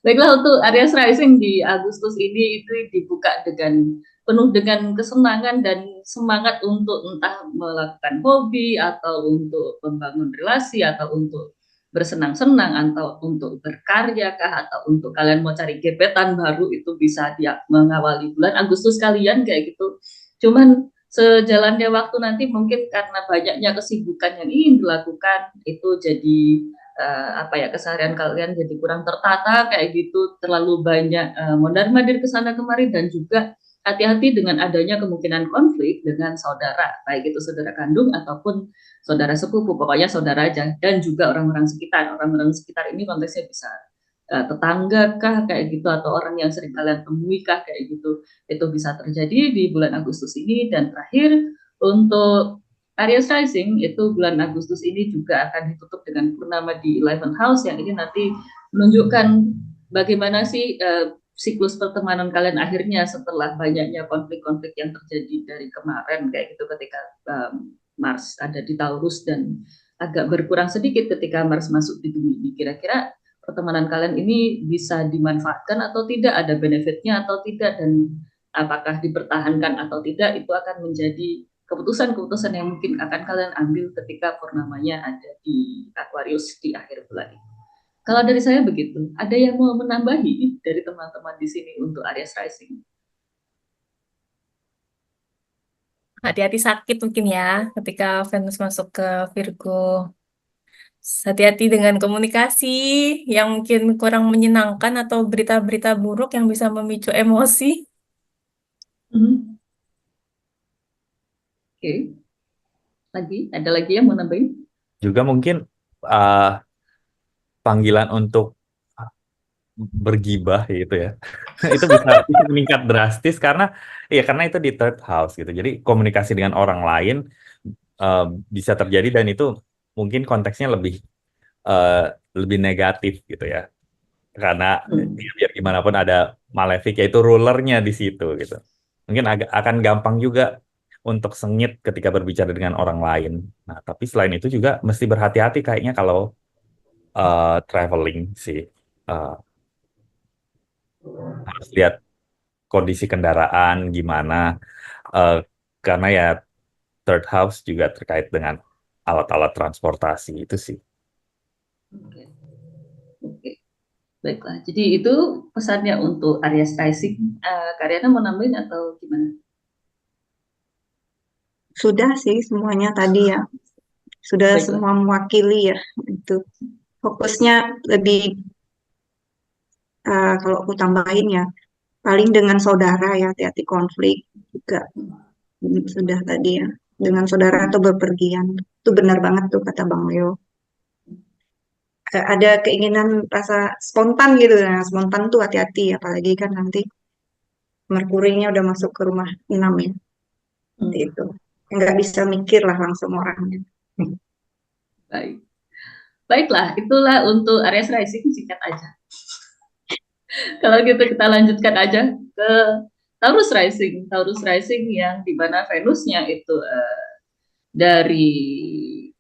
Baiklah untuk Aries rising di Agustus ini itu dibuka dengan penuh dengan kesenangan dan semangat untuk entah melakukan hobi atau untuk membangun relasi atau untuk bersenang-senang atau untuk berkarya kah atau untuk kalian mau cari gebetan baru itu bisa dia mengawali bulan Agustus kalian kayak gitu. Cuman sejalannya waktu nanti mungkin karena banyaknya kesibukan yang ingin dilakukan itu jadi keseharian kalian jadi kurang tertata kayak gitu, terlalu banyak mondar-mandir ke sana kemari dan juga hati-hati dengan adanya kemungkinan konflik dengan saudara, baik itu saudara kandung ataupun saudara sepupu, pokoknya saudara aja dan juga orang-orang sekitar. Orang-orang sekitar ini konteksnya bisa tetangga kah kayak gitu atau orang yang sering kalian temui kah kayak gitu. Itu bisa terjadi di bulan Agustus ini dan terakhir untuk Aries rising itu bulan Agustus ini juga akan ditutup dengan purnama di 11th house yang ini nanti menunjukkan bagaimana sih siklus pertemanan kalian akhirnya setelah banyaknya konflik-konflik yang terjadi dari kemarin kayak gitu ketika Mars ada di Taurus dan agak berkurang sedikit ketika Mars masuk di Gemini. Kira-kira pertemanan kalian ini bisa dimanfaatkan atau tidak, ada benefitnya atau tidak dan apakah dipertahankan atau tidak itu akan menjadi keputusan-keputusan yang mungkin akan kalian ambil ketika purnamanya ada di Aquarius di akhir bulan ini. Kalau dari saya begitu. Ada yang mau menambahi dari teman-teman di sini untuk Aries Rising? Hati-hati sakit mungkin ya ketika Venus masuk ke Virgo. Hati-hati dengan komunikasi yang mungkin kurang menyenangkan atau berita-berita buruk yang bisa memicu emosi. Mhm. Oke, ada lagi yang mau nambahin? Juga mungkin panggilan untuk bergibah gitu ya. Itu bisa meningkat drastis karena itu di third house gitu. Jadi komunikasi dengan orang lain eh, bisa terjadi dan itu mungkin konteksnya eh, lebih negatif gitu ya. Karena biar gimana pun ada Malefic yaitu rulernya di situ gitu. Mungkin akan gampang juga untuk sengit ketika berbicara dengan orang lain. Nah, tapi selain itu juga mesti berhati-hati kayaknya kalau traveling sih. Eh, harus lihat kondisi kendaraan gimana. Eh, karena ya third house juga terkait dengan alat-alat transportasi itu sih. Oke, oke. Baiklah. Jadi itu pesannya untuk Aries Rising. Karyana mau nambahin atau gimana? Sudah sih semuanya tadi ya. Sudah Baiklah. semua mewakili ya. Itu fokusnya lebih kalau aku tambahin ya, paling dengan saudara ya, hati-hati konflik juga. Sudah tadi ya, dengan saudara atau bepergian. Itu benar banget tuh kata Bang Leo. Ada keinginan rasa spontan gitu. Nah, spontan tuh hati-hati, apalagi kan nanti Merkurinya udah masuk ke rumah 6 ya. Seperti itu. Nggak bisa mikir lah langsung orangnya. Baik. Baiklah, itulah untuk Aries Rising, singkat aja. Kalau gitu kita lanjutkan aja ke Taurus Rising. Taurus Rising yang dimana Venusnya itu dari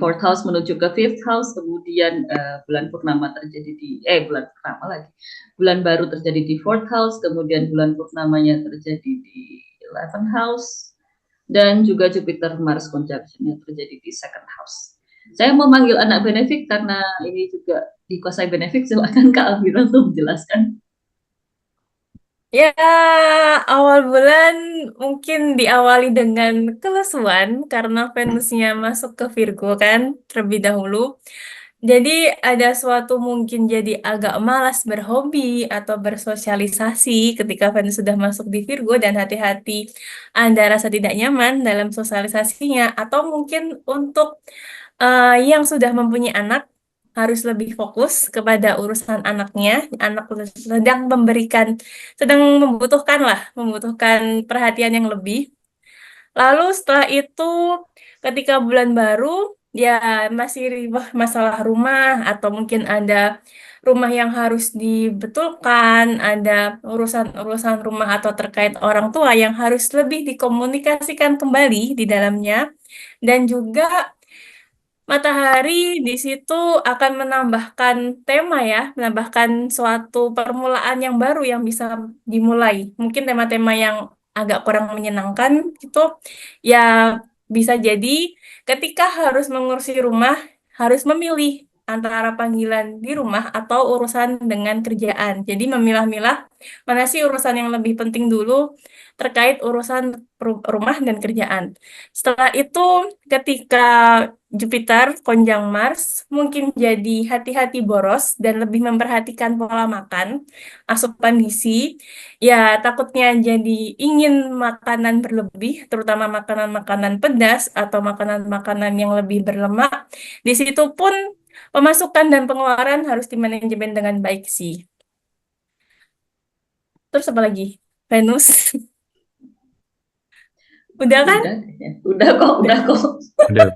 fourth house menuju ke fifth house, kemudian bulan purnama terjadi di bulan purnama lagi, bulan baru terjadi di fourth house, kemudian bulan purnamanya terjadi di 11th house, dan juga Jupiter Mars conjunction-nya terjadi di second house. Saya mau manggil anak benefit karena ini juga dikuasai benefit. Silakan Kak Alvira untuk menjelaskan. Ya, awal bulan mungkin diawali dengan kelesuan karena Venusnya masuk ke Virgo kan terlebih dahulu. Jadi ada suatu mungkin jadi agak malas berhobi atau bersosialisasi ketika Venus sudah masuk di Virgo dan hati-hati ada rasa tidak nyaman dalam sosialisasinya atau mungkin untuk yang sudah mempunyai anak harus lebih fokus kepada urusan anaknya. Anak sedang membutuhkan perhatian yang lebih. Lalu setelah itu, ketika bulan baru, ya masih ribah masalah rumah atau mungkin ada rumah yang harus dibetulkan, ada urusan-urusan rumah atau terkait orang tua yang harus lebih dikomunikasikan kembali di dalamnya. Dan juga matahari di situ akan menambahkan tema ya, menambahkan suatu permulaan yang baru yang bisa dimulai. Mungkin tema-tema yang agak kurang menyenangkan itu ya bisa jadi ketika harus mengurusi rumah harus memilih antara panggilan di rumah atau urusan dengan kerjaan. Jadi memilah-milah mana sih urusan yang lebih penting dulu terkait urusan rumah dan kerjaan. Setelah itu ketika Jupiter konjang Mars mungkin jadi hati-hati boros dan lebih memperhatikan pola makan, asupan gizi. Ya, takutnya jadi ingin makanan berlebih, terutama makanan-makanan pedas atau makanan-makanan yang lebih berlemak. Di situ pun pemasukan dan pengeluaran harus dimanajemen dengan baik sih. Terus apa lagi? Venus. Udah kan? Udah kok. Udah.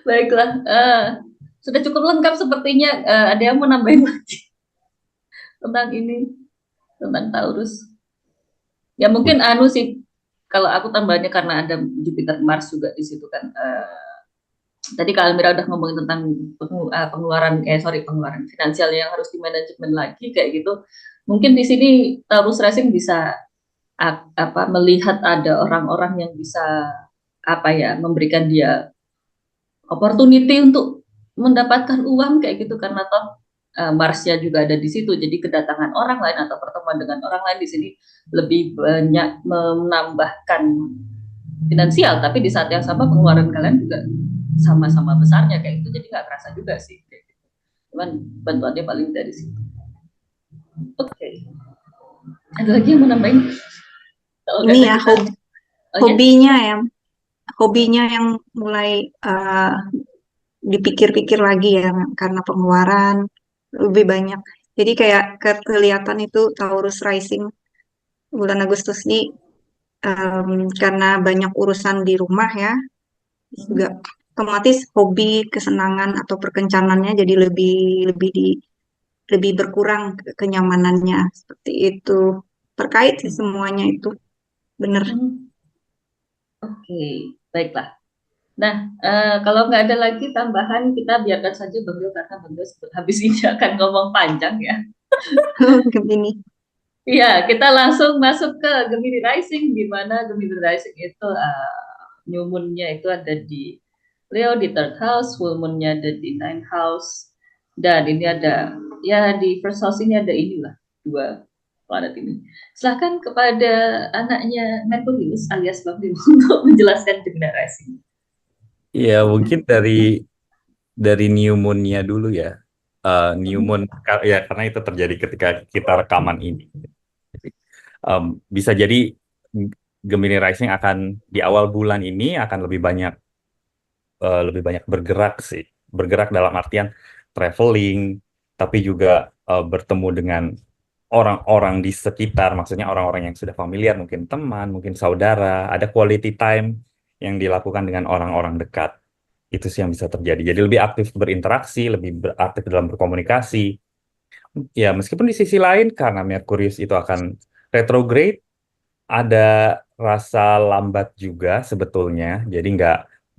Baiklah, sudah cukup lengkap sepertinya. Ada yang mau nambahin lagi tentang ini, tentang Taurus? Ya mungkin sih, kalau aku tambahnya karena ada Jupiter Mars juga di situ kan. Tadi Kak Almira udah ngomongin tentang pengeluaran finansial yang harus dimanajemen lagi kayak gitu. Mungkin di sini Taurus Rising bisa melihat ada orang-orang yang bisa memberikan dia opportunity untuk mendapatkan uang kayak gitu, karena toh Marsnya juga ada di situ, jadi kedatangan orang lain atau pertemuan dengan orang lain di sini lebih banyak menambahkan finansial, tapi di saat yang sama pengeluaran kalian juga sama-sama besarnya kayak gitu, jadi nggak kerasa juga sih kayak gitu. Cuman bantuannya paling dari situ. Oke. Ada lagi yang mau nambahin? Ini ya hobinya yang mulai dipikir-pikir lagi ya, karena pengeluaran lebih banyak. Jadi kayak kelihatan itu Taurus rising bulan Agustus ini, karena banyak urusan di rumah ya, juga otomatis hobi, kesenangan atau perkencanannya jadi lebih berkurang kenyamanannya, seperti itu. Terkait sih semuanya itu, bener. Oke, baiklah. Nah, kalau nggak ada lagi tambahan, kita biarkan saja Bang Dio, karena Bang Dio habis ini akan ngomong panjang ya. Gemini. Iya, kita langsung masuk ke Gemini Rising, di mana Gemini Rising itu new moon-nya itu ada di Leo di third house, full moon-nya ada di ninth house, dan ini ada ya di first house ini ada inilah dua planet ini. Silahkan kepada anaknya Merkurius alias Bang Dio untuk menjelaskan Gemini Rising. Iya, mungkin dari new moon-nya dulu ya. New moon ya, karena itu terjadi ketika kita rekaman ini. Bisa jadi Gemini Rising akan di awal bulan ini akan lebih banyak bergerak sih. Bergerak dalam artian traveling, tapi juga bertemu dengan orang-orang di sekitar, maksudnya orang-orang yang sudah familiar, mungkin teman, mungkin saudara, ada quality time yang dilakukan dengan orang-orang dekat. Itu sih yang bisa terjadi. Jadi lebih aktif berinteraksi, lebih aktif dalam berkomunikasi. Ya, meskipun di sisi lain, karena Merkurius itu akan retrograde, ada rasa lambat juga sebetulnya. Jadi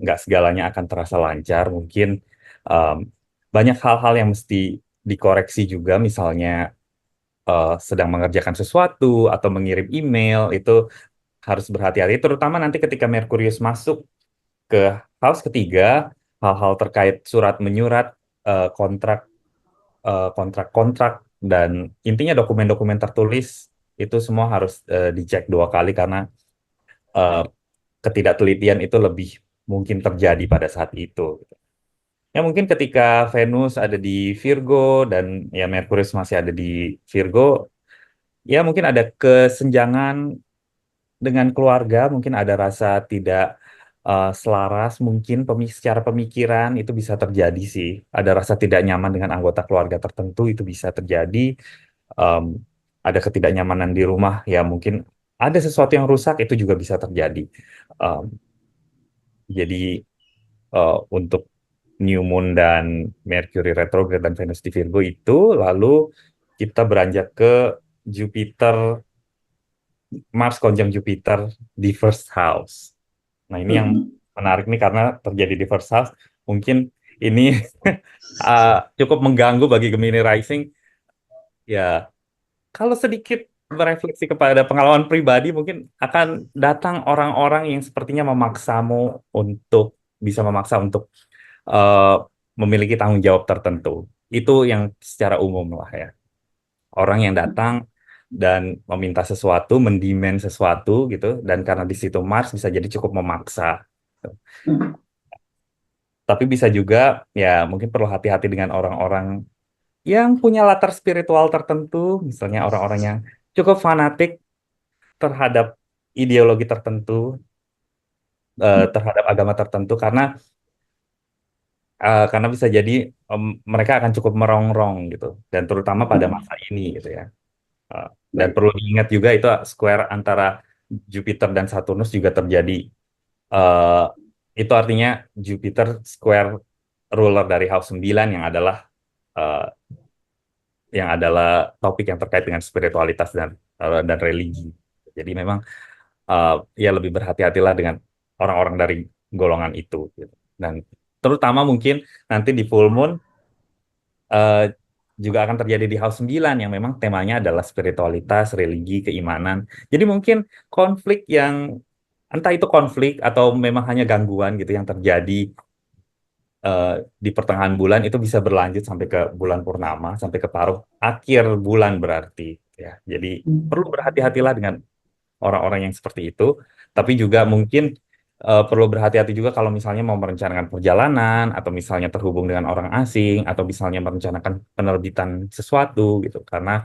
nggak segalanya akan terasa lancar. Mungkin um, banyak hal-hal yang mesti dikoreksi juga, misalnya sedang mengerjakan sesuatu atau mengirim email, itu harus berhati-hati, terutama nanti ketika Merkurius masuk ke house ketiga, hal-hal terkait surat menyurat, kontrak, kontrak-kontrak, dan intinya dokumen-dokumen tertulis, itu semua harus dicek 2 kali, karena ketidaktelitian itu lebih mungkin terjadi pada saat itu. Ya mungkin ketika Venus ada di Virgo dan ya Merkurius masih ada di Virgo, ya mungkin ada kesenjangan dengan keluarga, mungkin ada rasa tidak selaras, mungkin secara pemikiran itu bisa terjadi sih. Ada rasa tidak nyaman dengan anggota keluarga tertentu, itu bisa terjadi. Um, ada ketidaknyamanan di rumah, ya mungkin ada sesuatu yang rusak, itu juga bisa terjadi. Jadi untuk New Moon dan Mercury retrograde dan Venus di Virgo itu, lalu kita beranjak ke Jupiter, Mars konjung Jupiter di first house. Nah, ini yang menarik nih karena terjadi di first house. Mungkin ini cukup mengganggu bagi Gemini Rising. Ya, kalau sedikit berefleksi kepada pengalaman pribadi, mungkin akan datang orang-orang yang sepertinya bisa memaksa untuk memiliki tanggung jawab tertentu. Itu yang secara umum lah ya. Orang yang datang dan meminta sesuatu, mendemand sesuatu gitu, dan karena di situ Mars bisa jadi cukup memaksa. Tapi bisa juga ya mungkin perlu hati-hati dengan orang-orang yang punya latar spiritual tertentu, misalnya orang-orang yang cukup fanatik terhadap ideologi tertentu, terhadap agama tertentu, karena bisa jadi mereka akan cukup merongrong gitu, dan terutama pada masa ini gitu ya. Dan perlu diingat juga itu square antara Jupiter dan Saturnus juga terjadi. Itu artinya Jupiter square ruler dari house 9 yang adalah topik yang terkait dengan spiritualitas dan religi. Jadi memang ya lebih berhati-hatilah dengan orang-orang dari golongan itu gitu. Dan terutama mungkin nanti di full moon juga akan terjadi di house 9 yang memang temanya adalah spiritualitas, religi, keimanan. Jadi mungkin konflik yang entah itu konflik atau memang hanya gangguan gitu yang terjadi di pertengahan bulan itu bisa berlanjut sampai ke bulan purnama, sampai ke paruh akhir bulan berarti ya. Jadi perlu berhati-hatilah dengan orang-orang yang seperti itu, tapi juga mungkin perlu berhati-hati juga kalau misalnya mau merencanakan perjalanan atau misalnya terhubung dengan orang asing atau misalnya merencanakan penerbitan sesuatu gitu, karena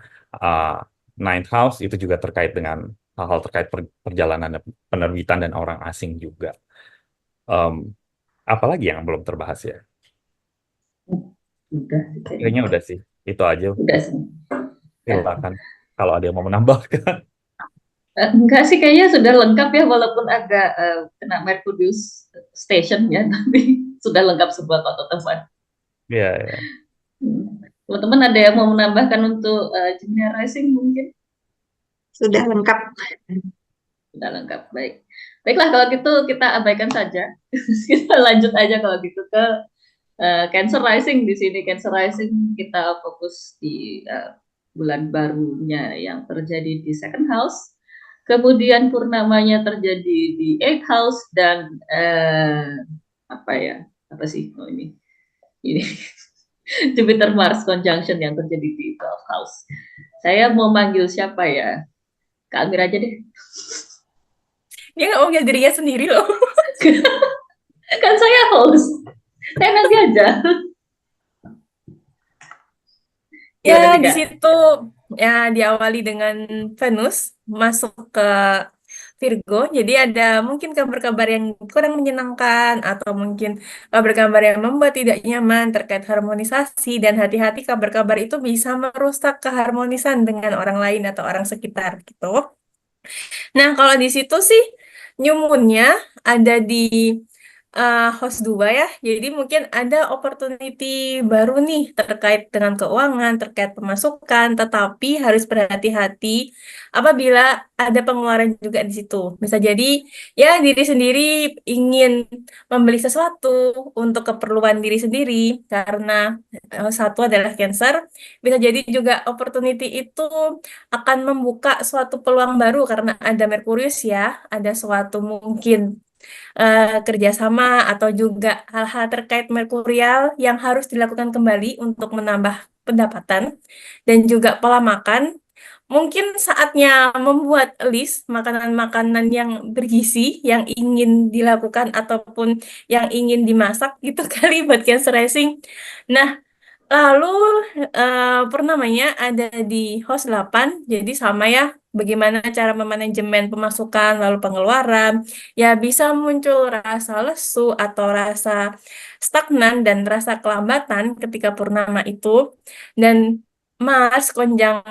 ninth house itu juga terkait dengan hal-hal terkait perjalanan dan penerbitan dan orang asing juga. Apalagi yang belum terbahas ya? Udah sih Kayaknya kayaknya. udah sih, itu aja. Udah sih. Ya. Silakan kalau ada yang mau menambahkan. Enggak sih, kayaknya sudah lengkap ya, walaupun agak kena Mercurius station ya, tapi sudah lengkap semua kok teman. Iya, ya. Teman-teman ada yang mau menambahkan untuk Gemini Rising mungkin? Sudah lengkap. Sudah lengkap, baik. Baiklah kalau gitu kita abaikan saja. Kita lanjut aja kalau gitu ke Cancer Rising. Di sini Cancer Rising kita fokus di bulan barunya yang terjadi di second house. Kemudian purnamanya terjadi di 8th house dan apa ya? Apa sih? Oh ini Jupiter Mars conjunction yang terjadi di 12th house. Saya mau manggil siapa ya? Kak Amir aja deh. Dia nggak mau manggil dirinya sendiri loh. Kan saya host. Saya nanti aja. Gimana Ya, nih, di Kak? situ ya diawali dengan Venus masuk ke Virgo. Jadi ada mungkin kabar-kabar yang kurang menyenangkan atau mungkin kabar-kabar yang membuat tidak nyaman terkait harmonisasi, dan hati-hati kabar-kabar itu bisa merusak keharmonisan dengan orang lain atau orang sekitar gitu. Nah, kalau di situ sih nyumunnya ada di host 2 ya. Jadi mungkin ada opportunity baru nih terkait dengan keuangan, terkait pemasukan, tetapi harus berhati-hati apabila ada pengeluaran juga di situ. Bisa jadi ya diri sendiri ingin membeli sesuatu untuk keperluan diri sendiri karena satu adalah Cancer. Bisa jadi juga opportunity itu akan membuka suatu peluang baru karena ada Merkurius ya, ada suatu mungkin kerjasama atau juga hal-hal terkait merkurial yang harus dilakukan kembali untuk menambah pendapatan dan juga pola makan. Mungkin saatnya membuat list makanan-makanan yang bergizi yang ingin dilakukan ataupun yang ingin dimasak gitu kali buat Cancer Rising. Nah, lalu purnamanya ada di host 8, jadi sama ya, bagaimana cara memanajemen pemasukan lalu pengeluaran. Ya bisa muncul rasa lesu atau rasa stagnan dan rasa kelambatan ketika purnama itu. Dan Mars konjang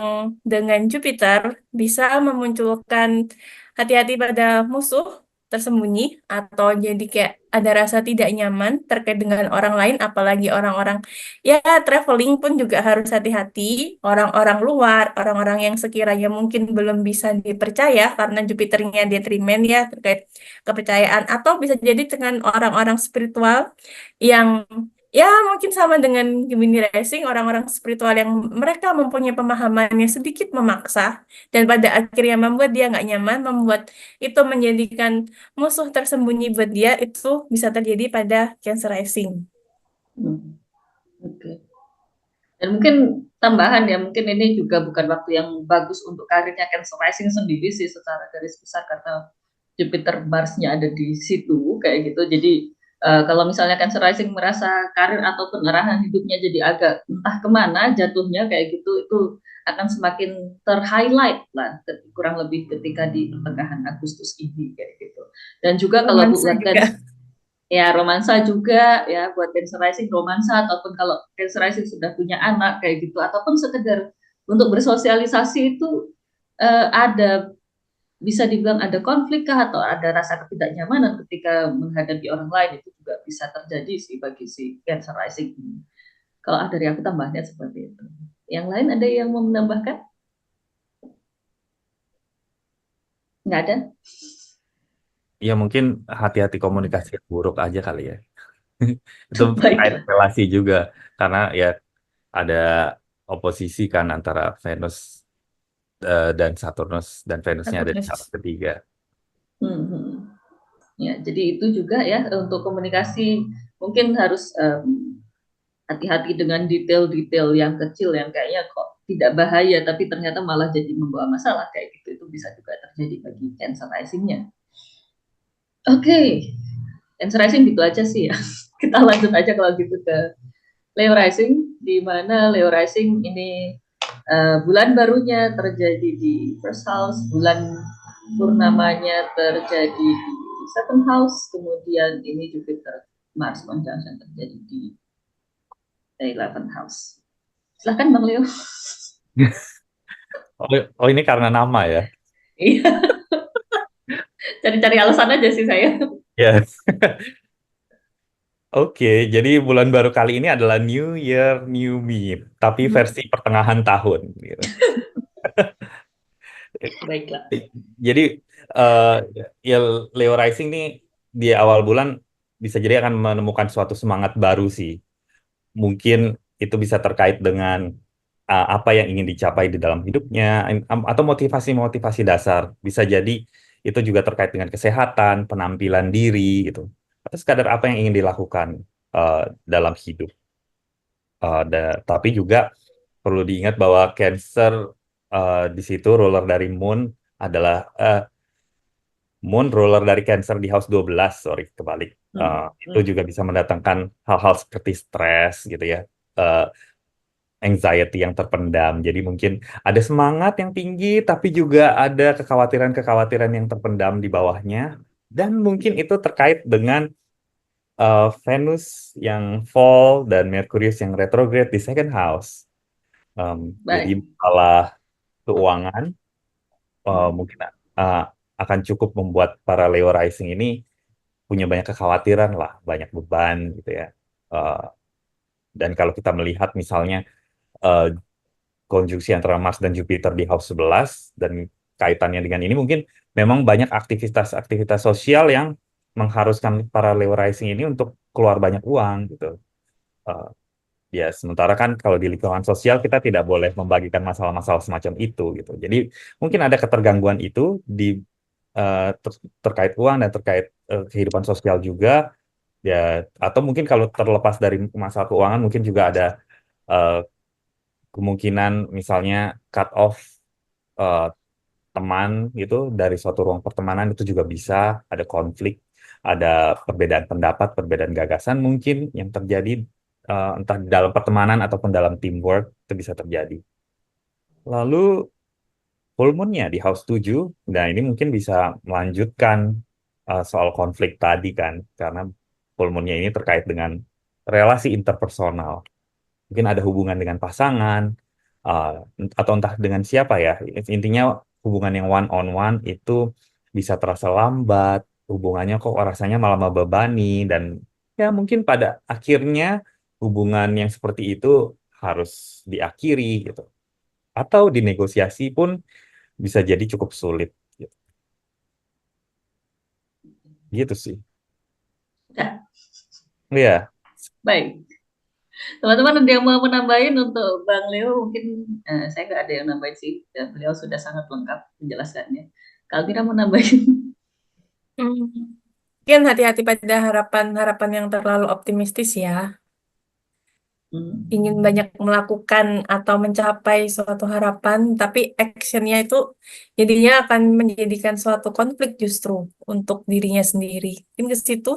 dengan Jupiter bisa memunculkan hati-hati pada musuh tersembunyi atau jadi kayak ada rasa tidak nyaman terkait dengan orang lain, apalagi orang-orang ya traveling pun juga harus hati-hati, orang-orang luar, orang-orang yang sekiranya mungkin belum bisa dipercaya karena Jupiternya detrimen ya terkait kepercayaan, atau bisa jadi dengan orang-orang spiritual yang ya mungkin sama dengan Gemini Rising, orang-orang spiritual yang mereka mempunyai pemahaman yang sedikit memaksa dan pada akhirnya membuat dia nggak nyaman, membuat itu menjadikan musuh tersembunyi buat dia. Itu bisa terjadi pada Cancer Rising. Oke. Dan mungkin tambahan ya, mungkin ini juga bukan waktu yang bagus untuk karirnya Cancer Rising sendiri sih secara garis besar karena Jupiter Mars-nya ada di situ kayak gitu. Jadi kalau misalnya Cancer Rising merasa karir ataupun arahan hidupnya jadi agak entah kemana jatuhnya kayak gitu, itu akan semakin ter-highlight lah kurang lebih ketika di pertengahan Agustus ini kayak gitu. Dan juga kalau buat ya romansa juga ya, buat Cancer Rising romansa, ataupun kalau Cancer Rising sudah punya anak kayak gitu, ataupun sekedar untuk bersosialisasi itu ada, bisa dibilang ada konflik kah atau ada rasa ketidaknyamanan ketika menghadapi orang lain, itu juga bisa terjadi sih bagi si Cancer Rising ini. Kalau dari aku tambahnya seperti itu. Yang lain ada yang mau menambahkan? Nggak ada? Ya mungkin hati-hati komunikasi yang buruk aja kali ya. Itu terkait relasi juga karena ya ada oposisi kan antara Venus dan Saturnus, dan Venusnya ada di Saturnus. house ketiga. Ya, jadi itu juga ya untuk komunikasi mungkin harus hati-hati dengan detail-detail yang kecil yang kayaknya kok tidak bahaya tapi ternyata malah jadi membawa masalah kayak gitu, itu bisa juga terjadi bagi Cancer rising-nya. Oke, Cancer rising gitu aja sih ya. Kita lanjut aja kalau gitu ke Leo rising, di mana Leo rising ini bulan barunya terjadi di first house, bulan purnamanya terjadi di second house, kemudian ini Jupiter Mars conjunction terjadi di 11th house. Silahkan Bang Leo. Oh, ini karena nama ya? Iya, cari-cari alasan aja sih saya. Ya. Oke, jadi bulan baru kali ini adalah New Year, New Me, tapi versi pertengahan tahun. Gitu. Baiklah. Jadi ya Leo Rising nih di awal bulan bisa jadi akan menemukan suatu semangat baru sih. Mungkin itu bisa terkait dengan apa yang ingin dicapai di dalam hidupnya, atau motivasi-motivasi dasar. Bisa jadi itu juga terkait dengan kesehatan, penampilan diri, gitu. Atau sekadar apa yang ingin dilakukan dalam hidup. Tapi juga perlu diingat bahwa Cancer di situ ruler dari Moon adalah Moon ruler dari Cancer di house 12, sorry kebalik. Itu juga bisa mendatangkan hal-hal seperti stres gitu ya. Anxiety yang terpendam. Jadi mungkin ada semangat yang tinggi, tapi juga ada kekhawatiran-kekhawatiran yang terpendam di bawahnya. Dan mungkin itu terkait dengan Venus yang fall dan Merkurius yang retrograde di second house. Jadi masalah keuangan mungkin akan cukup membuat para Leo rising ini punya banyak kekhawatiran lah, banyak beban gitu ya. Dan kalau kita melihat misalnya konjungsi antara Mars dan Jupiter di house 11 dan kaitannya dengan ini mungkin memang banyak aktivitas-aktivitas sosial yang mengharuskan para Leo rising ini untuk keluar banyak uang gitu. Ya, sementara kan kalau di lingkungan sosial kita tidak boleh membagikan masalah-masalah semacam itu gitu. Jadi mungkin ada ketergangguan itu di terkait uang dan terkait kehidupan sosial juga ya, atau mungkin kalau terlepas dari masalah keuangan mungkin juga ada kemungkinan misalnya cut off teman gitu dari suatu ruang pertemanan, itu juga bisa ada konflik, ada perbedaan pendapat, perbedaan gagasan mungkin yang terjadi entah dalam pertemanan ataupun dalam teamwork, itu bisa terjadi. Lalu full moon-nya di house 7, nah ini mungkin bisa melanjutkan soal konflik tadi kan, karena full moon-nya ini terkait dengan relasi interpersonal. Mungkin ada hubungan dengan pasangan, atau entah dengan siapa ya. Intinya hubungan yang one on one itu bisa terasa lambat, hubungannya kok rasanya malah membebani, dan ya mungkin pada akhirnya hubungan yang seperti itu harus diakhiri gitu. Atau dinegosiasi pun bisa jadi cukup sulit. Gitu sih. Ya. Iya. Baik. Teman-teman ada yang mau menambahin untuk Bang Leo? Mungkin saya nggak ada yang nambahin sih. Dan beliau sudah sangat lengkap menjelaskannya. Kalau Mira mau nambahin? Mungkin hati-hati pada harapan-harapan yang terlalu optimistis ya. Ingin banyak melakukan atau mencapai suatu harapan, tapi actionnya itu jadinya akan menjadikan suatu konflik justru untuk dirinya sendiri. Mungkin ke situ.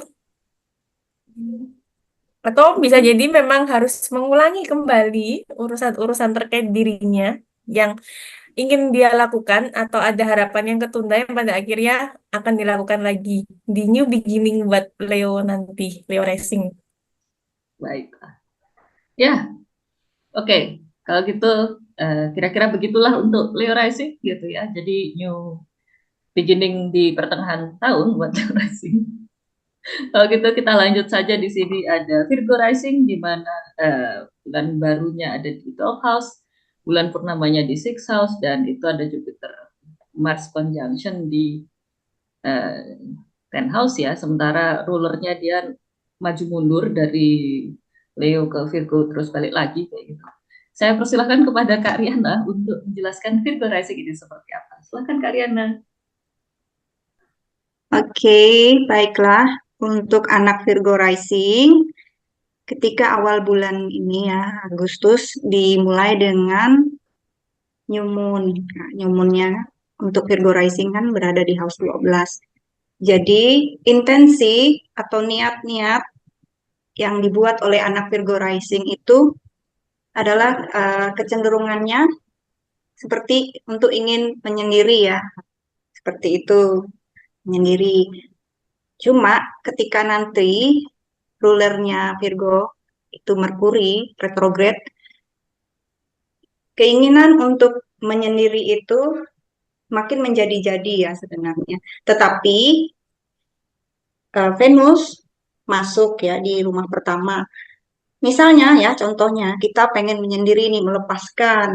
Atau bisa jadi memang harus mengulangi kembali urusan-urusan terkait dirinya yang ingin dia lakukan, atau ada harapan yang ketunda yang pada akhirnya akan dilakukan lagi di new beginning buat Leo nanti, Leo Rising. Baiklah. Ya, oke. Kalau gitu kira-kira begitulah untuk Leo Rising gitu ya. Jadi new beginning di pertengahan tahun buat Leo Rising. Kalau gitu kita lanjut saja, di sini ada Virgo Rising di mana bulan barunya ada di 12 house, bulan purnamanya di 6 house, dan itu ada Jupiter Mars conjunction di 10 house ya. Sementara rulernya dia maju mundur dari Leo ke Virgo terus balik lagi kayak gitu. Saya persilahkan kepada Kak Riana untuk menjelaskan Virgo rising ini seperti apa. Silakan Kak Riana. Oke, baiklah. Untuk anak Virgo rising, ketika awal bulan ini ya, Agustus, dimulai dengan new moon. Nah, new moon-nya untuk Virgo rising kan berada di house 12. Jadi, intensi atau niat-niat yang dibuat oleh anak Virgo rising itu adalah kecenderungannya seperti untuk ingin menyendiri ya, seperti itu, menyendiri. Cuma ketika nanti rulernya Virgo itu Merkuri retrograde, keinginan untuk menyendiri itu makin menjadi-jadi ya sebenarnya. Tetapi Venus masuk ya di rumah pertama. Misalnya ya, contohnya kita pengen menyendiri nih, melepaskan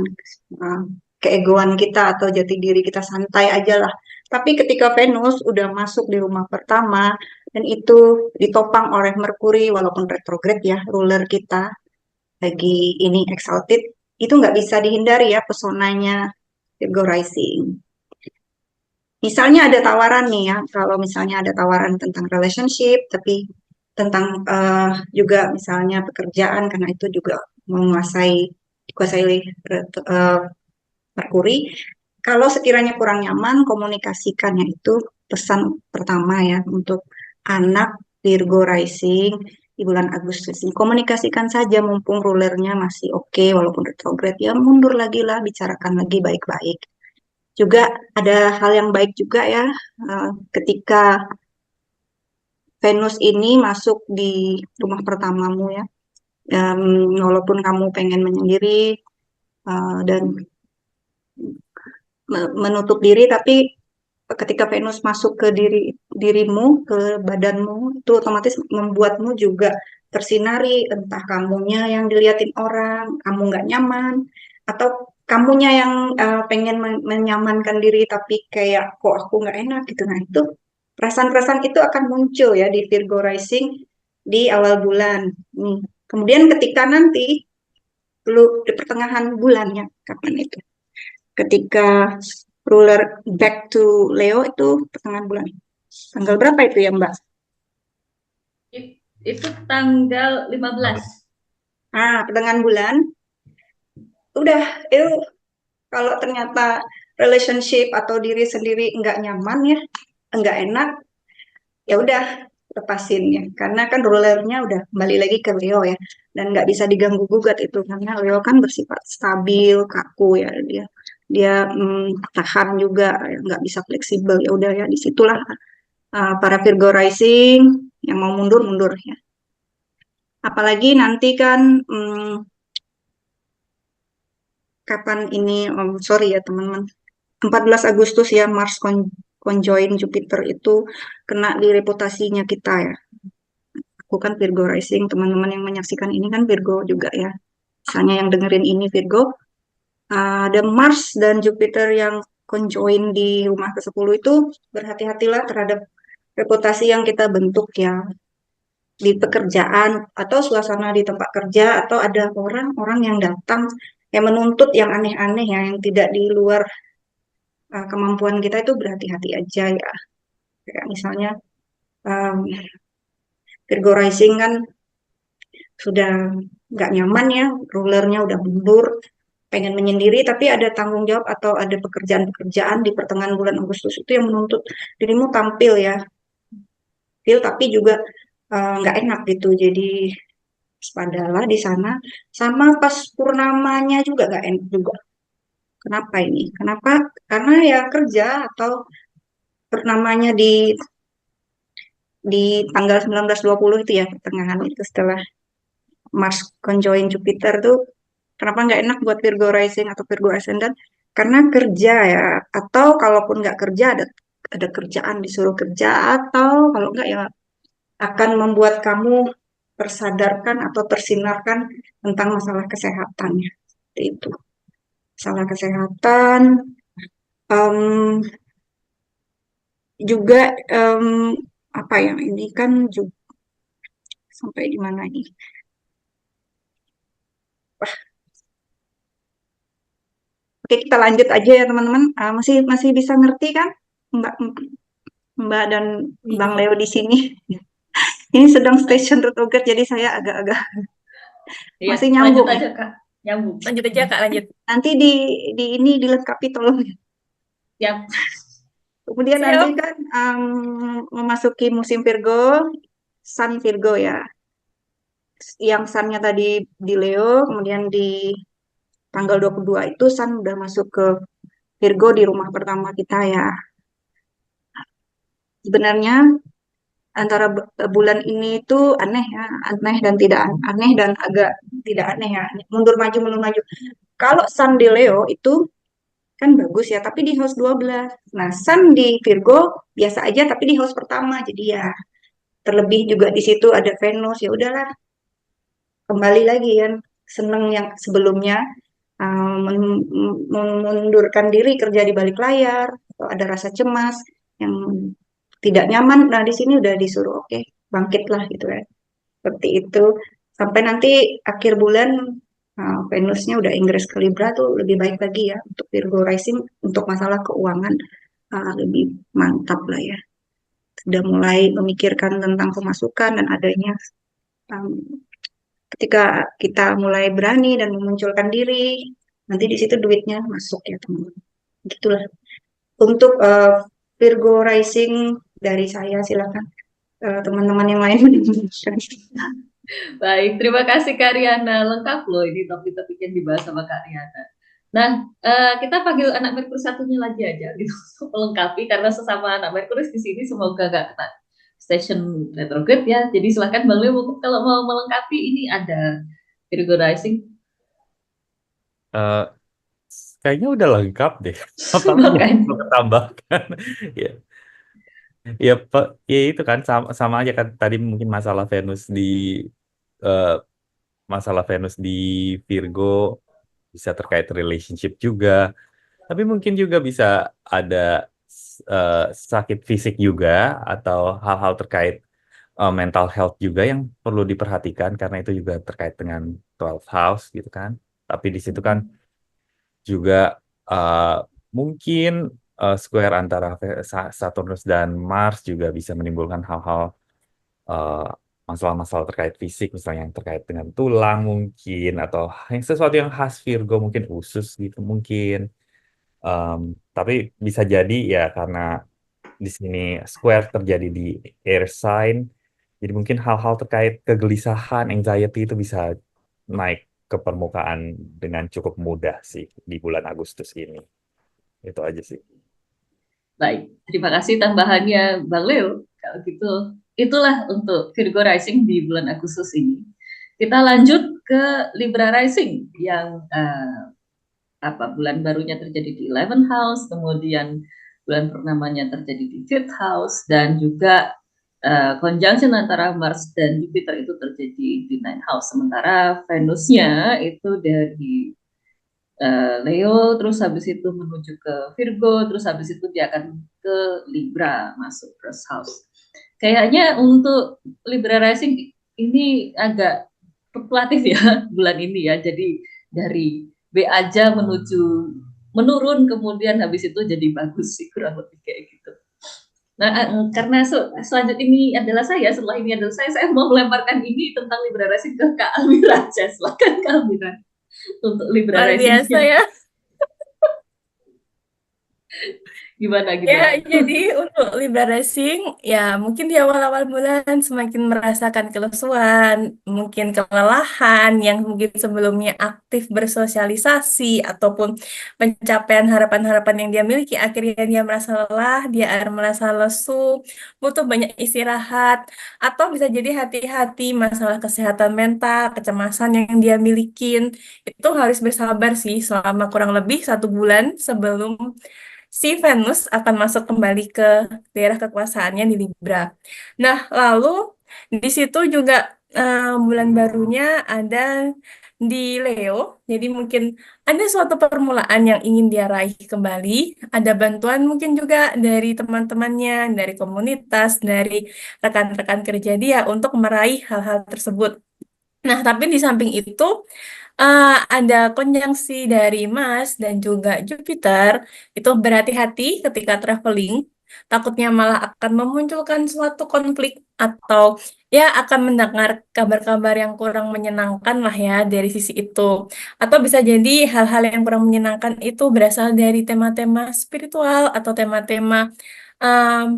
uh, keegoan kita atau jati diri kita, santai aja lah. Tapi ketika Venus udah masuk di rumah pertama dan itu ditopang oleh Merkuri walaupun retrograde ya, ruler kita lagi ini exalted, itu nggak bisa dihindari ya pesonanya Virgo rising. Misalnya ada tawaran nih ya, kalau misalnya ada tawaran tentang relationship, tapi tentang juga misalnya pekerjaan, karena itu juga dikuasai oleh Merkuri. Kalau sekiranya kurang nyaman, komunikasikannya itu pesan pertama ya untuk anak Virgo rising di bulan Agustus ini. Komunikasikan saja mumpung rulernya masih oke, walaupun retrograde ya mundur lagi lah, bicarakan lagi baik-baik. Juga ada hal yang baik juga ya, ketika Venus ini masuk di rumah pertamamu ya. Walaupun kamu pengen menyendiri dan menutup diri, tapi ketika Venus masuk ke dirimu, ke badanmu, itu otomatis membuatmu juga tersinari, entah kamunya yang diliatin orang, kamu nggak nyaman, atau kamunya yang pengen menyamankan diri tapi kayak kok aku nggak enak gitu. Nah itu perasaan-perasaan itu akan muncul ya di Virgo rising di awal bulan. Kemudian ketika nanti dulu di pertengahan bulan ya, kapan itu? Ketika ruler back to Leo itu pertengahan bulan. Tanggal berapa itu ya Mbak? Itu tanggal 15. Pertengahan bulan. Udah, itu kalau ternyata relationship atau diri sendiri nggak nyaman ya, nggak enak, ya udah lepasin ya. Karena kan rulernya udah kembali lagi ke Leo ya, dan nggak bisa diganggu gugat itu karena Leo kan bersifat stabil, kaku ya dia dia tahan juga, ya, nggak bisa fleksibel ya udah ya disitulah para Virgo rising yang mau mundur mundur ya. Apalagi nanti kan kapan ini sorry ya teman-teman, 14 Agustus ya Mars conjoin Jupiter itu kena di reputasinya kita ya. Aku kan Virgo rising, teman-teman yang menyaksikan ini kan Virgo juga ya. Misalnya yang dengerin ini Virgo, ada Mars dan Jupiter yang conjoin di rumah ke-10 itu, berhati-hatilah terhadap reputasi yang kita bentuk ya di pekerjaan atau suasana di tempat kerja, atau ada orang-orang yang datang yang menuntut yang aneh-aneh ya, yang tidak di luar kemampuan kita, itu berhati-hati aja ya. Kayak misalnya um, Virgo rising kan sudah nggak nyaman ya, rulernya udah mundur, pengen menyendiri, tapi ada tanggung jawab atau ada pekerjaan-pekerjaan di pertengahan bulan Agustus itu yang menuntut dirimu tampil ya, tapi juga nggak enak gitu. Jadi waspadalah di sana. Sama pas purnamanya juga nggak enak juga. Kenapa ini? Kenapa? Karena ya kerja atau purnamanya di tanggal 19-20 itu ya, pertengahan itu setelah Mars conjoin Jupiter tuh, kenapa nggak enak buat Virgo rising atau Virgo ascendant? Karena kerja ya, atau kalaupun nggak kerja ada kerjaan disuruh kerja, atau kalau nggak ya akan membuat kamu tersadarkan atau tersinarkan tentang masalah kesehatan ya. Seperti itu. Masalah kesehatan, em, juga apa ya, ini kan juga sampai di mana ini? Oke, kita lanjut aja ya teman-teman. Masih bisa ngerti kan, Mbak Mbak dan Bang Leo di sini? Ini sedang station retrograde, jadi saya agak-agak Iya, masih lanjut nyambung ya. aja Kak. Nyambung. Lanjut aja Kak, lanjut. Nanti di ini dilengkapi tolong. Siap. Kemudian Siap. nanti kan memasuki musim Virgo, Sun Virgo ya. Yang Sun-nya tadi di Leo, kemudian di tanggal 22 itu Sun udah masuk ke Virgo di rumah pertama kita ya. Sebenarnya antara bulan ini itu aneh ya, aneh dan tidak aneh dan agak tidak aneh ya. Mundur maju mundur maju. Kalau Sun di Leo itu kan bagus ya, tapi di house 12. Nah, Sun di Virgo biasa aja tapi di house pertama. Jadi ya terlebih juga di situ ada Venus, ya udahlah kembali lagi kan seneng yang sebelumnya mengundurkan diri kerja di balik layar atau ada rasa cemas yang tidak nyaman. Nah, di sini udah disuruh oke, bangkitlah gitu ya. Seperti itu. Sampai nanti akhir bulan Venusnya udah ingress ke Libra tuh lebih baik lagi ya untuk Virgo rising untuk masalah keuangan lebih mantap lah ya. Sudah mulai memikirkan tentang pemasukan dan adanya um, ketika kita mulai berani dan memunculkan diri, nanti di situ duitnya masuk ya teman-teman. Gitulah. Untuk Virgo rising dari saya, silakan teman-teman yang lain. Baik, terima kasih Kak Riana. Lengkap loh ini topik-topik yang dibahas sama Kak Riana. Nah, kita panggil anak Merkurius satunya lagi aja gitu untuk melengkapi karena sesama anak Merkurius di sini semoga gak kena station retrograde ya. Jadi silakan Bang Leo mungkin kalau mau melengkapi ini ada Virgo rising. Eh, kayaknya udah lengkap deh. Apa yang Makanya. perlu tambahkan? Ya, ya, ya itu kan sama aja kan tadi mungkin eh, masalah Venus di Virgo bisa terkait relationship juga. Tapi mungkin juga bisa ada sakit fisik juga atau hal-hal terkait mental health juga yang perlu diperhatikan karena itu juga terkait dengan 12 house gitu kan. Tapi di situ kan juga uh, mungkin square antara Saturnus dan Mars juga bisa menimbulkan hal-hal uh, masalah-masalah terkait fisik, misalnya yang terkait dengan tulang mungkin, atau yang sesuatu yang khas Virgo mungkin usus gitu mungkin. Tapi bisa jadi ya karena di sini square terjadi di air sign, jadi mungkin hal-hal terkait kegelisahan, anxiety itu bisa naik ke permukaan dengan cukup mudah sih di bulan Agustus ini. Itu aja sih. Baik, terima kasih tambahannya Bang Leo. Kalau gitu, itulah untuk Virgo rising di bulan Agustus ini. Kita lanjut ke Libra rising yang bulan barunya terjadi di 11 house, kemudian bulan purnamanya terjadi di 5th house, dan juga conjunction antara Mars dan Jupiter itu terjadi di 9th house. Sementara Venusnya itu dari Leo, terus habis itu menuju ke Virgo, terus habis itu dia akan ke Libra, masuk first house. Kayaknya untuk Libra rising ini agak fluktuatif ya bulan ini ya. Jadi dari B aja menuju menurun, kemudian habis itu jadi bagus sih, kurang lebih kayak gitu. Nah, karena selanjutnya ini adalah setelah ini adalah saya mau melemparkan ini tentang Libra rising ke Kak Almira aja. Silakan Kak Almira untuk Libra Luar rising. biasa ya. Gimana? Ya, jadi untuk Libra Rising, ya mungkin di awal-awal bulan semakin merasakan kelesuan, mungkin kelelahan yang mungkin sebelumnya aktif bersosialisasi ataupun pencapaian harapan-harapan yang dia miliki, akhirnya dia merasa lelah, dia merasa lesu, butuh banyak istirahat, atau bisa jadi hati-hati masalah kesehatan mental, kecemasan yang dia milikin, itu harus bersabar sih selama kurang lebih 1 bulan sebelum si Venus akan masuk kembali ke daerah kekuasaannya di Libra. Nah, lalu di situ juga bulan barunya ada di Leo. Jadi mungkin ada suatu permulaan yang ingin dia raih kembali. Ada bantuan mungkin juga dari teman-temannya, dari komunitas, dari rekan-rekan kerja dia untuk meraih hal-hal tersebut. Nah, tapi di samping itu Ada konjungsi dari Mars dan juga Jupiter, itu berhati-hati ketika traveling, takutnya malah akan memunculkan suatu konflik atau ya akan mendengar kabar-kabar yang kurang menyenangkan lah ya dari sisi itu. Atau bisa jadi hal-hal yang kurang menyenangkan itu berasal dari tema-tema spiritual atau tema-tema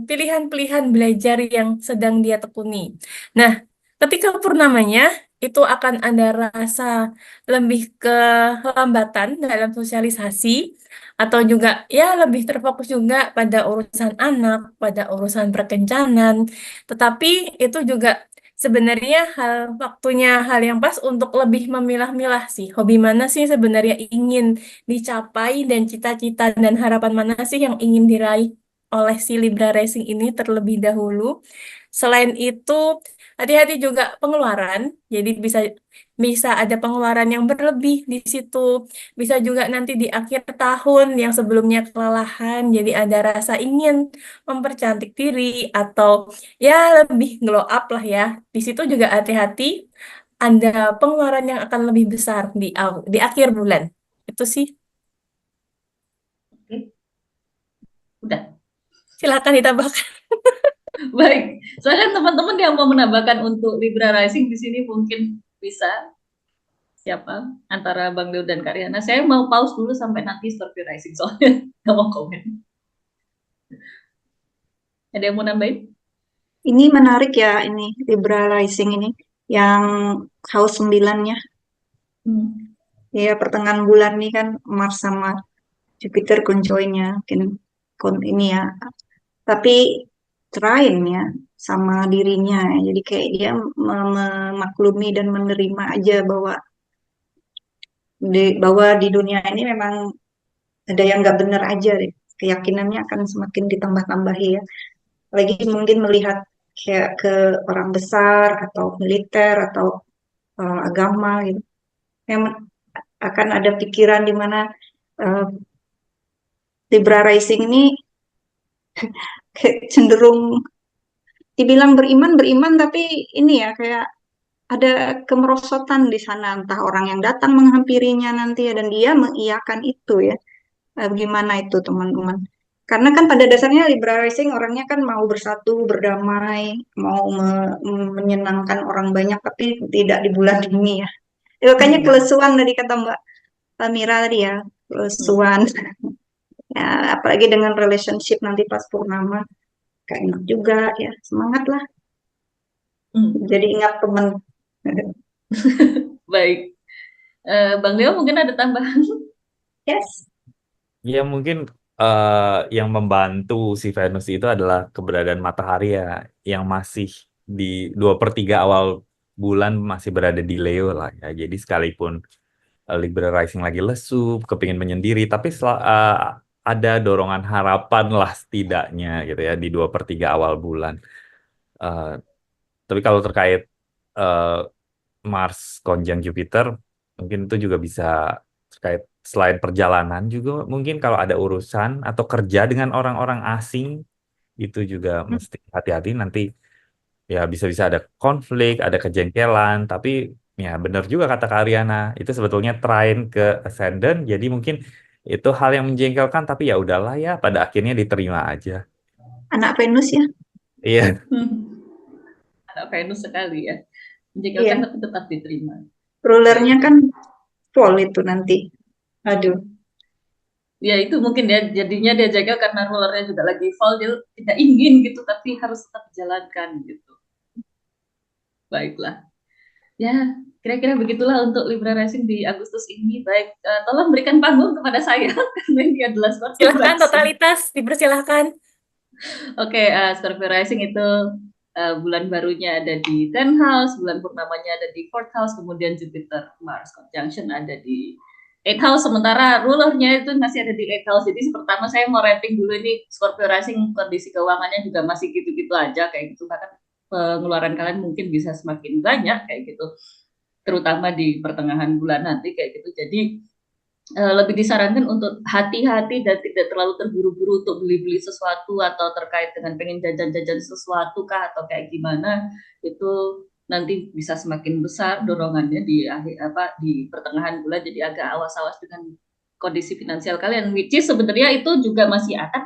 pilihan-pilihan belajar yang sedang dia tekuni. Nah, ketika purnamanya itu akan ada rasa lebih ke lambatan dalam sosialisasi atau juga ya lebih terfokus juga pada urusan anak, pada urusan perkencanan. Tetapi itu juga sebenarnya hal yang pas untuk lebih memilah-milah sih. Hobi mana sih sebenarnya ingin dicapai dan cita-cita dan harapan mana sih yang ingin diraih oleh si Libra Racing ini terlebih dahulu. Selain itu, hati-hati juga pengeluaran. Jadi bisa bisa ada pengeluaran yang berlebih di situ. Bisa juga nanti di akhir tahun yang sebelumnya kelelahan, jadi ada rasa ingin mempercantik diri atau ya lebih glow up lah ya. Di situ juga hati-hati ada pengeluaran yang akan lebih besar di akhir bulan. Itu sih. Oke, udah. Silakan ditambahkan. Baik, silakan teman-teman yang mau menambahkan untuk Libra Rising di sini mungkin bisa. Siapa antara Bang Leo dan Karyana? Saya mau pause dulu sampai nanti Scorpio Rising soalnya nggak mau komen. Ada yang mau nambahin? Ini menarik ya, ini Libra Rising ini yang house 9-nya. Ya, pertengahan bulan nih kan Mars sama Jupiter conjoinnya mungkin ini ya. Tapi trine ya sama dirinya. Jadi kayak dia memaklumi dan menerima aja bahwa di dunia ini memang ada yang nggak benar aja deh. Keyakinannya akan semakin ditambah-tambahi ya. Lagi mungkin melihat kayak ke orang besar atau militer atau agama gitu. Yang akan ada pikiran di mana uh, Libra Rising ini kayak cenderung dibilang beriman tapi ini ya kayak ada kemerosotan di sana, entah orang yang datang menghampirinya nanti ya dan dia mengiyakan itu ya. Gimana itu teman-teman? Karena kan pada dasarnya Libra Rising orangnya kan mau bersatu, berdamai, mau menyenangkan orang banyak tapi tidak di bulan ini ya. Makanya kelesuan tadi kata Mbak Mira tadi ya, kelesuan. Ya, apalagi dengan relationship nanti pas purnama, kayak enak juga ya, semangat lah. Jadi ingat teman. Baik, Bang Leo mungkin ada tambahan? Yes. Ya mungkin yang membantu si Venus itu adalah keberadaan matahari ya, yang masih di 2/3 awal bulan masih berada di Leo lah ya. Jadi sekalipun Libra Rising lagi lesu, kepingin menyendiri, tapi ada dorongan harapan lah setidaknya gitu ya di 2/3 awal bulan. Eh, tapi kalau terkait Mars konjung Jupiter, mungkin itu juga bisa terkait selain perjalanan juga mungkin kalau ada urusan atau kerja dengan orang-orang asing itu juga mesti hati-hati nanti ya bisa-bisa ada konflik, ada kejengkelan, tapi ya benar juga kata Kak Ariana, itu sebetulnya trine ke ascendant, jadi mungkin itu hal yang menjengkelkan tapi ya udahlah ya pada akhirnya diterima aja. Anak Venus ya. Iya. Anak Venus sekali ya. Iya. Menjengkelkan tapi tetap diterima. Rulernya kan fall itu nanti. Aduh. Ya itu mungkin ya jadinya dia jaga karena rulernya juga lagi fall, dia tidak ingin gitu tapi harus tetap dijalankan gitu. Baiklah. Ya, kira-kira begitulah untuk Libra Rising di Agustus ini. Baik, tolong berikan panggung kepada saya karena ini adalah Scorpio Silahkan Rising. totalitas, dipersilahkan. Oke, Scorpio Rising itu bulan barunya ada di 10th house, bulan purnamanya ada di 4th house, kemudian Jupiter Mars conjunction ada di 8th house, sementara rulernya itu masih ada di 8th house. Jadi pertama saya mau rating dulu ini Scorpio Rising kondisi keuangannya juga masih gitu-gitu aja kayak gitu, bahkan pengeluaran kalian mungkin bisa semakin banyak kayak gitu, terutama di pertengahan bulan nanti kayak gitu. Jadi lebih disarankan untuk hati-hati dan tidak terlalu terburu-buru untuk beli-beli sesuatu atau terkait dengan pengen jajan-jajan sesuatu kah atau kayak gimana, itu nanti bisa semakin besar dorongannya di di pertengahan bulan, jadi agak awas-awas dengan kondisi finansial kalian, which is sebenarnya itu juga masih akan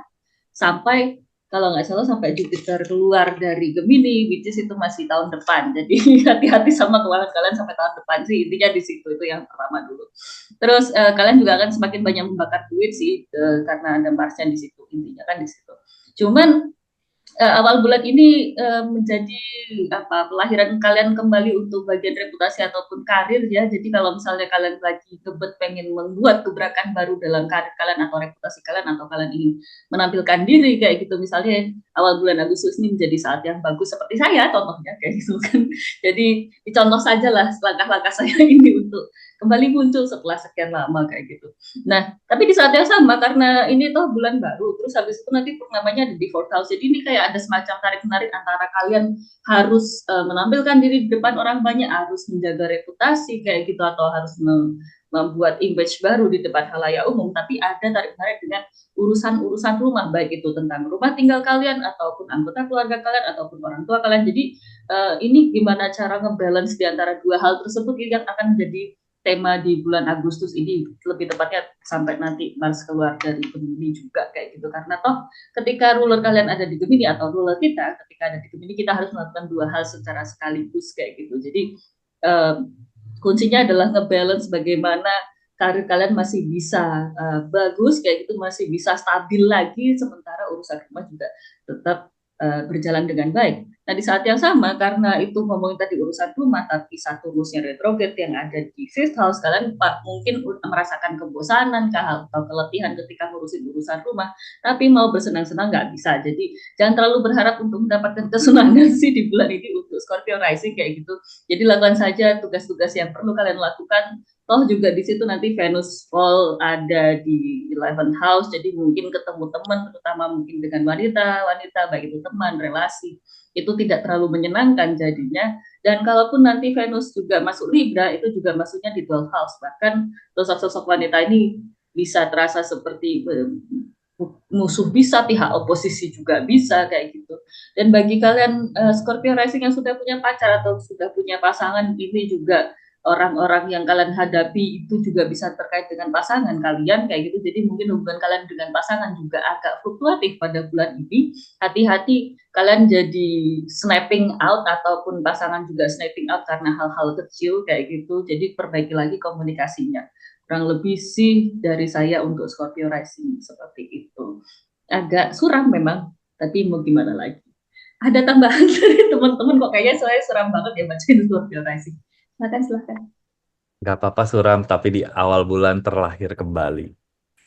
sampai, kalau nggak salah sampai Jupiter keluar dari Gemini, which is itu masih tahun depan. Jadi hati-hati sama keuangan kalian sampai tahun depan sih, intinya di situ, itu yang pertama dulu. Terus kalian juga akan semakin banyak membakar duit sih, karena ada Marsnya di situ, intinya kan di situ. Cuman awal bulan ini menjadi pelahiran kalian kembali untuk bagian reputasi ataupun karir ya. Jadi kalau misalnya kalian lagi gebet pengen membuat gebrakan baru dalam karir kalian atau reputasi kalian, atau kalian ingin menampilkan diri kayak gitu, misalnya awal bulan Agustus ini menjadi saat yang bagus seperti saya contohnya kayak gitu kan. Jadi dicontoh saja lah langkah-langkah saya ini untuk kembali muncul setelah sekian lama kayak gitu. Nah, tapi di saat yang sama, karena ini toh bulan baru, terus habis itu nanti purnamanya ada di 4th house, jadi ini kayak ada semacam tarik-menarik antara kalian harus menampilkan diri di depan orang banyak, harus menjaga reputasi kayak gitu, atau harus membuat image baru di depan halayak umum, tapi ada tarik-menarik dengan urusan-urusan rumah, baik itu tentang rumah tinggal kalian, ataupun anggota keluarga kalian, ataupun orang tua kalian. Jadi ini gimana cara ngebalance di antara dua hal tersebut yang akan menjadi tema di bulan Agustus ini, lebih tepatnya sampai nanti Mars keluar dari Gemini juga kayak gitu. Karena toh ketika ruler kalian ada di Gemini, atau ruler kita ketika ada di Gemini, kita harus melakukan dua hal secara sekaligus kayak gitu. Jadi kuncinya adalah ngebalance bagaimana karir kalian masih bisa bagus kayak gitu, masih bisa stabil lagi, sementara urusan rumah juga tetap berjalan dengan baik. Nah, di saat yang sama, karena itu ngomongin tadi urusan rumah, tapi Saturnusnya retrograde yang ada di 5th house, kalian mungkin merasakan kebosanan atau keletihan ketika ngurusin urusan rumah, tapi mau bersenang-senang nggak bisa. Jadi jangan terlalu berharap untuk mendapatkan kesenangan sih di bulan ini untuk Scorpio rising kayak gitu. Jadi lakukan saja tugas-tugas yang perlu kalian lakukan. Toh juga di situ nanti Venus fall ada di 11th house, jadi mungkin ketemu teman, terutama mungkin dengan wanita, baik itu teman, relasi, itu tidak terlalu menyenangkan jadinya. Dan kalaupun nanti Venus juga masuk Libra, itu juga masuknya di 12th house, bahkan sosok-sosok wanita ini bisa terasa seperti musuh, bisa pihak oposisi juga bisa kayak gitu. Dan bagi kalian Scorpio rising yang sudah punya pacar atau sudah punya pasangan, ini juga orang-orang yang kalian hadapi itu juga bisa terkait dengan pasangan kalian kayak gitu. Jadi mungkin hubungan kalian dengan pasangan juga agak fluktuatif pada bulan ini. Hati-hati kalian jadi snapping out, ataupun pasangan juga snapping out karena hal-hal kecil kayak gitu. Jadi perbaiki lagi komunikasinya. Kurang lebih sih dari saya untuk Scorpio rising seperti itu. Agak suram memang, tapi mau gimana lagi. Ada tambahan dari teman-teman kok, kayaknya saya suram banget ya bacain Scorpio rising. Silahkan. Nggak apa-apa suram, tapi di awal bulan terlahir kembali.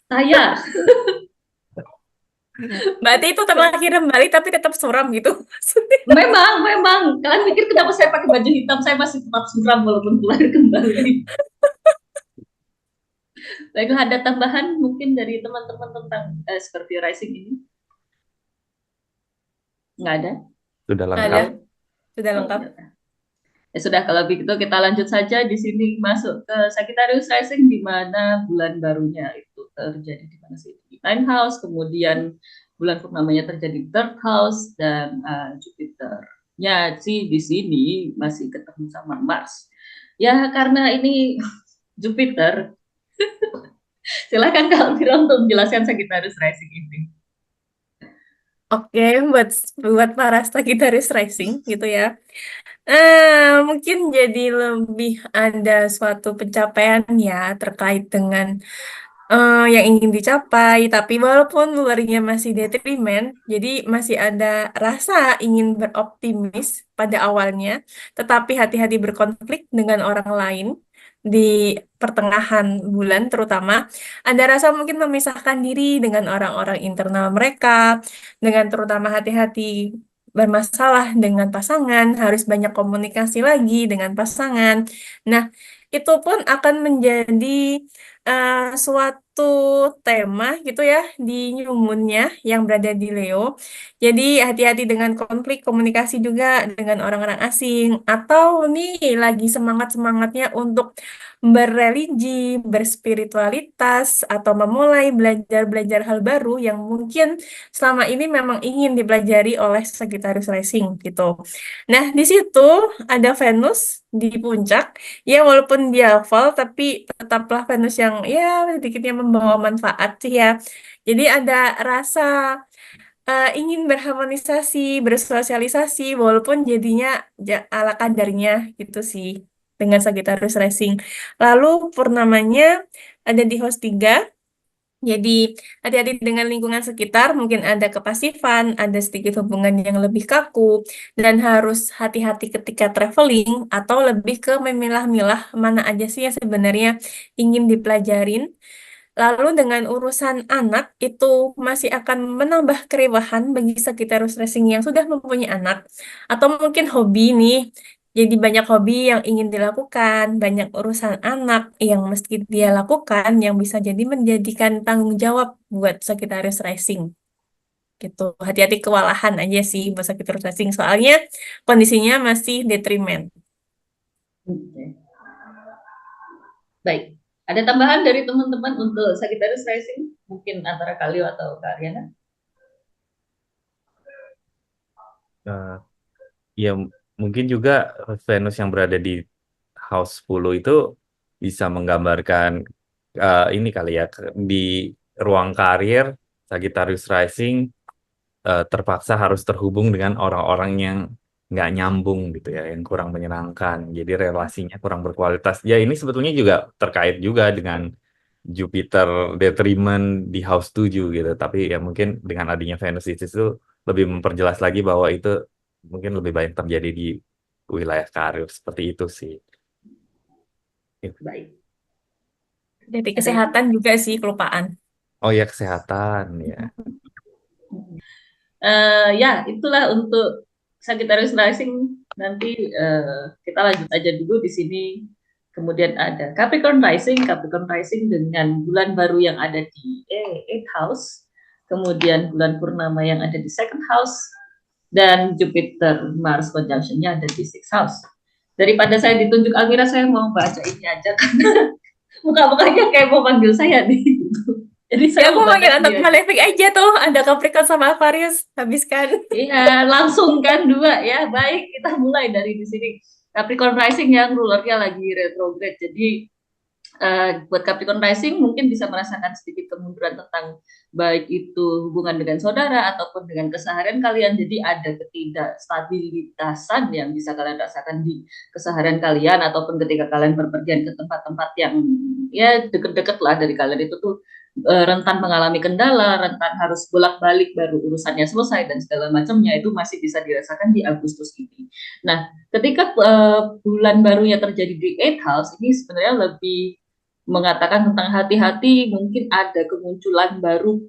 Saya. Berarti itu terlahir kembali tapi tetap suram gitu. Memang. Kalian pikir kenapa saya pakai baju hitam? Saya masih tetap suram walaupun terlahir kembali. Baiklah, ada tambahan mungkin dari teman-teman tentang Scorpio rising ini? Nggak ada? Sudah lengkap. Ada. Sudah lengkap. Ya sudah, kalau begitu kita lanjut saja di sini masuk ke Sagittarius rising, di mana bulan barunya itu terjadi di mana sih? Di 9th house, kemudian bulan purnamanya terjadi di 3rd house, dan Jupiternya sih di sini masih ketemu sama Mars. Ya karena ini Jupiter. Silakan Kak Alvira untuk menjelaskan Sagittarius rising ini. Oke, buat para Sagittarius rising gitu ya. Mungkin jadi lebih ada suatu pencapaian ya terkait dengan yang ingin dicapai, tapi walaupun luarnya masih detrimen, jadi masih ada rasa ingin beroptimis pada awalnya, tetapi hati-hati berkonflik dengan orang lain di pertengahan bulan, terutama ada rasa mungkin memisahkan diri dengan orang-orang internal mereka, dengan terutama hati-hati bermasalah dengan pasangan, harus banyak komunikasi lagi dengan pasangan. Nah, itu pun akan menjadi suatu satu tema gitu ya di New Moon-nya yang berada di Leo. Jadi hati-hati dengan konflik komunikasi juga dengan orang-orang asing. Atau nih lagi semangat-semangatnya untuk berreligi, berspiritualitas, atau memulai belajar-belajar hal baru yang mungkin selama ini memang ingin dipelajari oleh Sagittarius Rising gitu. Nah, di situ ada Venus di puncak. Ya, walaupun dia fall, tapi tetaplah Venus yang ya sedikitnya membawa manfaat sih ya. Jadi ada rasa ingin berharmonisasi, bersosialisasi, walaupun jadinya ala kadarnya gitu sih dengan Sagittarius Rising. Lalu purnamanya ada di house 3. Jadi hati-hati dengan lingkungan sekitar, mungkin ada kepasifan, ada sedikit hubungan yang lebih kaku, dan harus hati-hati ketika traveling atau lebih ke memilah-milah mana aja sih yang sebenarnya ingin dipelajarin. Lalu dengan urusan anak itu masih akan menambah kerewahan bagi Sagittarius Racing yang sudah mempunyai anak, atau mungkin hobi nih. Jadi banyak hobi yang ingin dilakukan, banyak urusan anak yang mesti dia lakukan yang bisa jadi menjadikan tanggung jawab buat Sagittarius Racing gitu. Hati-hati kewalahan aja sih buat Sagittarius Racing soalnya kondisinya masih detrimen. Oke. Baik. Ada tambahan dari teman-teman untuk Sagittarius Rising? Mungkin antara Kalio atau Kak Ariana? Ya mungkin juga Venus yang berada di house 10 itu bisa menggambarkan ini kali ya di ruang karir Sagittarius Rising terpaksa harus terhubung dengan orang-orang yang nggak nyambung gitu ya, yang kurang menyenangkan. Jadi relasinya kurang berkualitas. Ya ini sebetulnya juga terkait juga dengan Jupiter detriment di house 7 gitu. Tapi ya mungkin dengan adanya Venus di situ lebih memperjelas lagi bahwa itu mungkin lebih banyak terjadi di wilayah karir seperti itu sih. Baik. Jadi kesehatan juga sih kelupaan. Oh ya kesehatan ya. Ya, itulah untuk Sagittarius Rising. Nanti kita lanjut aja dulu di sini. Kemudian ada Capricorn Rising dengan bulan baru yang ada di 8th house, kemudian bulan purnama yang ada di 2nd house, dan Jupiter Mars conjunction-nya ada di 6th house. Daripada saya ditunjuk Almira, saya mau baca ini aja karena muka-mukanya kayak mau panggil saya nih. Jadi Ya saya aku mau manggil baca anak dia. Malefic aja tuh, ada Capricorn sama Aquarius, habiskan. Iya, langsung kan 2 ya. Baik, kita mulai dari di sini. Capricorn Rising yang rulernya lagi retrograde. Jadi buat Capricorn Rising mungkin bisa merasakan sedikit kemunduran tentang baik itu hubungan dengan saudara ataupun dengan keseharian kalian. Jadi ada ketidakstabilitasan yang bisa kalian rasakan di keseharian kalian ataupun ketika kalian berpergian ke tempat-tempat yang ya deket-deket lah dari kalian itu tuh rentan mengalami kendala, rentan harus bolak-balik baru urusannya selesai dan segala macamnya itu masih bisa dirasakan di Agustus ini. Nah, ketika bulan barunya terjadi di 8th house ini sebenarnya lebih mengatakan tentang hati-hati, mungkin ada kemunculan baru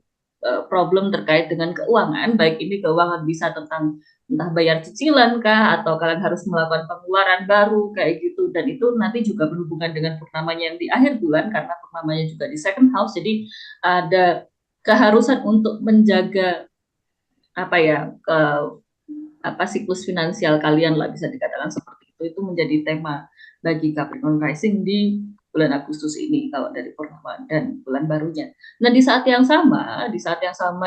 problem terkait dengan keuangan, baik ini keuangan bisa tentang entah bayar cicilan kah atau kalian harus melakukan pengeluaran baru kayak gitu, dan itu nanti juga berhubungan dengan purnamanya yang di akhir bulan karena purnamanya juga di 2nd house. Jadi ada keharusan untuk menjaga apa ya siklus finansial kalian lah, bisa dikatakan seperti itu menjadi tema bagi Capricorn Rising di bulan Agustus ini kalau dari purnama dan bulan barunya. Nah di saat yang sama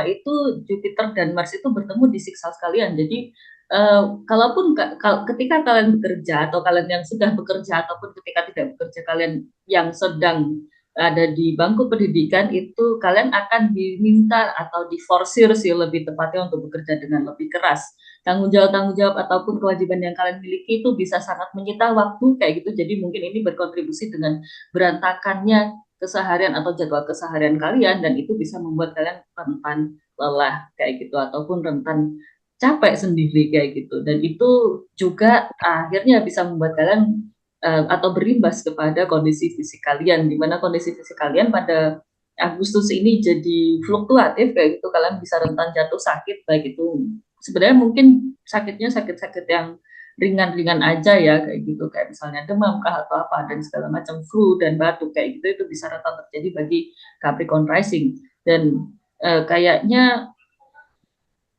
itu Jupiter dan Mars itu bertemu di 6th house kalian. Jadi kalaupun ketika kalian bekerja atau kalian yang sudah bekerja ataupun ketika tidak bekerja, kalian yang sedang ada di bangku pendidikan itu kalian akan diminta atau diforsir sih lebih tepatnya untuk bekerja dengan lebih keras. Tanggung jawab ataupun kewajiban yang kalian miliki itu bisa sangat menyita waktu kayak gitu. Jadi mungkin ini berkontribusi dengan berantakannya keseharian atau jadwal keseharian kalian, dan itu bisa membuat kalian rentan lelah kayak gitu ataupun rentan capek sendiri kayak gitu. Dan itu juga akhirnya bisa membuat kalian atau berimbas kepada kondisi fisik kalian, di mana kondisi fisik kalian pada Agustus ini jadi fluktuatif kayak gitu. Kalian bisa rentan jatuh sakit, baik itu sebenarnya mungkin sakitnya sakit-sakit yang ringan-ringan aja ya kayak gitu, kayak misalnya demam kah atau apa dan segala macam, flu dan batuk kayak gitu, itu bisa rentan terjadi bagi Capricorn rising. Dan kayaknya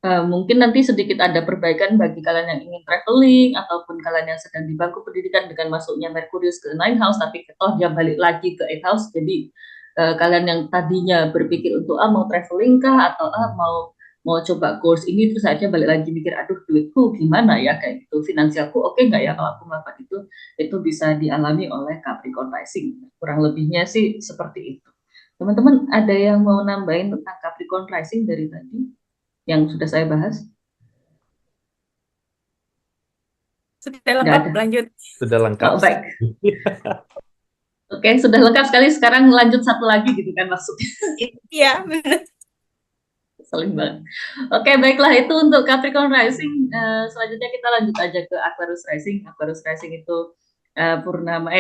mungkin nanti sedikit ada perbaikan bagi kalian yang ingin traveling ataupun kalian yang sedang di bangku pendidikan dengan masuknya Merkurius ke 9 house, tapi toh dia balik lagi ke 8 house. Jadi kalian yang tadinya berpikir untuk mau traveling kah atau mau coba course ini, terus akhirnya balik lagi mikir, aduh duitku gimana ya kayak gitu, finansialku oke nggak ya kalau aku melakukan itu bisa dialami oleh Capricorn rising. Kurang lebihnya sih seperti itu. Teman-teman ada yang mau nambahin tentang Capricorn rising dari tadi yang sudah saya bahas? Sudah Nggak lengkap, ada. lanjut. Sudah lengkap. Oh, baik. Oke, sudah lengkap sekali. Sekarang lanjut satu lagi gitu kan maksudnya. Iya, benar. Saling banget. Oke, baiklah, itu untuk Capricorn rising. Selanjutnya kita lanjut aja ke Aquarius rising. Aquarius rising itu purnama